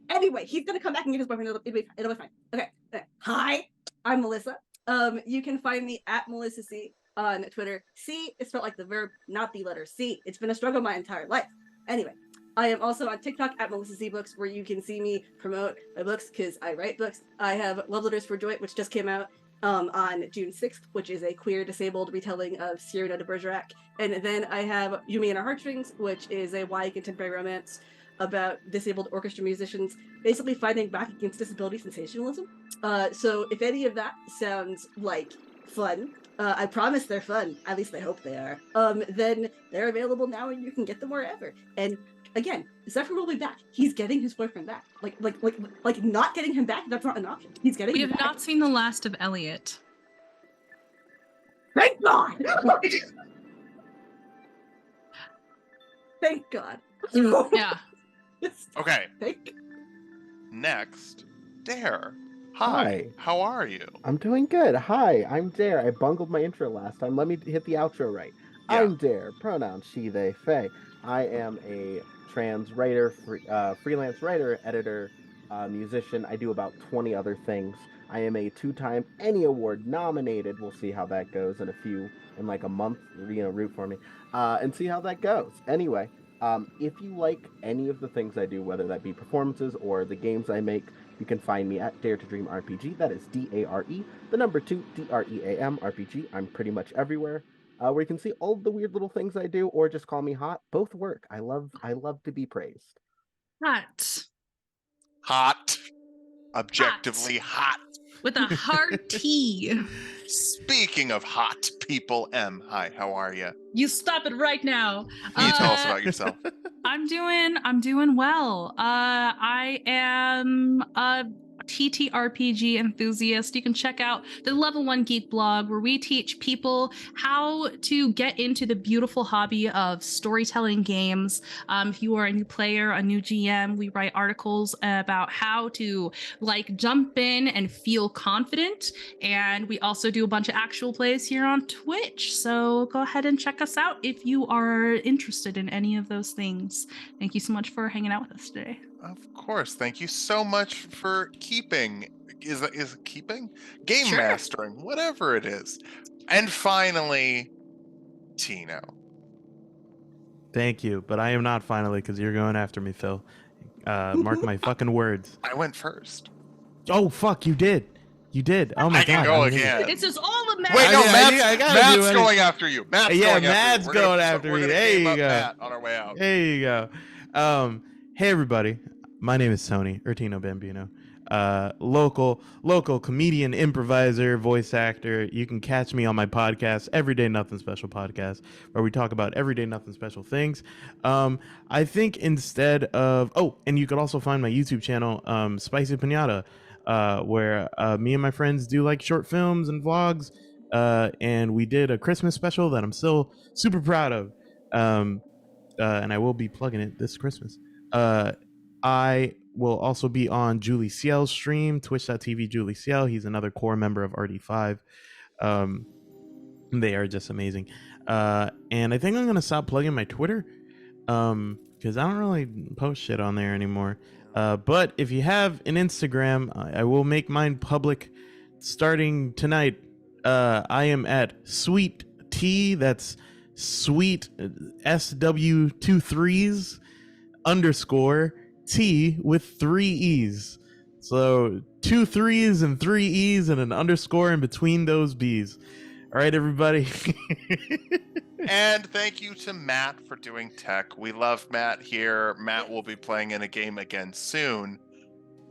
Anyway, he's gonna come back and get his boyfriend. It'll be fine. Okay. Hi, I'm Melissa. You can find me at Melissa C on Twitter. C is spelled like the verb, not the letter C. It's been a struggle my entire life. Anyway, I am also on TikTok at Melissa C Books, where you can see me promote my books because I write books. I have Love Letters for Joy, which just came out on June 6th, which is a queer disabled retelling of Cyrano de Bergerac. And then I have Yumi and Her Heartstrings, which is a YA contemporary romance about disabled orchestra musicians basically fighting back against disability sensationalism. So if any of that sounds like fun, I promise they're fun. At least I hope they are. Then they're available now and you can get them wherever. And again, Zephyr will be back. He's getting his boyfriend back. Like not getting him back, that's not an option. He's getting him back. We have not seen the last of Elliot. Thank God! Thank God. Yeah. Okay. Thank Next, Dare. Hi. How are you? I'm doing good. Hi, I'm Dare. I bungled my intro last time. Let me hit the outro right. Yeah. I'm Dare. Pronouns she, they, they. I am a trans writer, freelance writer, editor, musician. I do about 20 other things. I am a 2-time Emmy Award nominated. We'll see how that goes in like a month. Root for me and see how that goes. Anyway, if you like any of the things I do, whether that be performances or the games I make, you can find me at Dare to Dream RPG. That is DARE, the number 2, DREAM RPG. I'm pretty much everywhere. Where you can see all the weird little things I do, or just call me hot. Both work. I love to be praised. Hot. Objectively hot. With a hard T. Speaking of hot people, M. Hi, how are you? You stop it right now. Can you tell us about yourself? I'm doing well. I am a TTRPG enthusiast. You can check out the Level 1 Geek blog, where we teach people how to get into the beautiful hobby of storytelling games. If you are a new player, a new GM, we write articles about how to jump in and feel confident. And we also do a bunch of actual plays here on Twitch. So go ahead and check us out if you are interested in any of those things. Thank you so much for hanging out with us today. Of course. Thank you so much for keeping. Is it keeping? Game Sure. mastering, whatever it is. And finally, Tino. Thank you, but I am not finally, because you're going after me, Phil. Mark my fucking words. I went first. Oh, fuck, you did. You did. Oh my I can god. go I mean, again. This is all the Matt. Wait, no, I gotta do Matt's it. going after you. Matt's Yeah, going Matt's after you. going after we're me. gonna There game you up go. Matt on our way out. There you go. Hey everybody. My name is Tony, or Tino Bambino. Local comedian, improviser, voice actor. You can catch me on my podcast, Everyday Nothing Special Podcast, where we talk about everyday nothing special things. I think instead of and you could also find my YouTube channel, Spicy Pinata, where me and my friends do like short films and vlogs. And we did a Christmas special that I'm still super proud of. And I will be plugging it this Christmas. I will also be on Julie Ciel's stream, twitch.tv Julie Ciel. He's another core member of RD5. They are just amazing. And I think I'm going to stop plugging my Twitter because I don't really post shit on there anymore. But if you have an Instagram, I will make mine public starting tonight. I am at Sweet T, that's Sweet SW23s _ T with 3 E's. So 2 3's and 3 E's and an underscore in between those B's. All right, everybody. And thank you to Matt for doing tech. We love Matt here. Matt will be playing in a game again soon.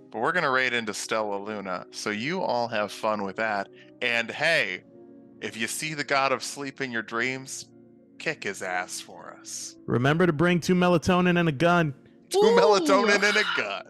But we're going to raid into Stella Luna. So you all have fun with that. And hey, if you see the god of sleep in your dreams, kick his ass for us. Remember to bring 2 melatonin and a gun. 2 melatonin and a gun.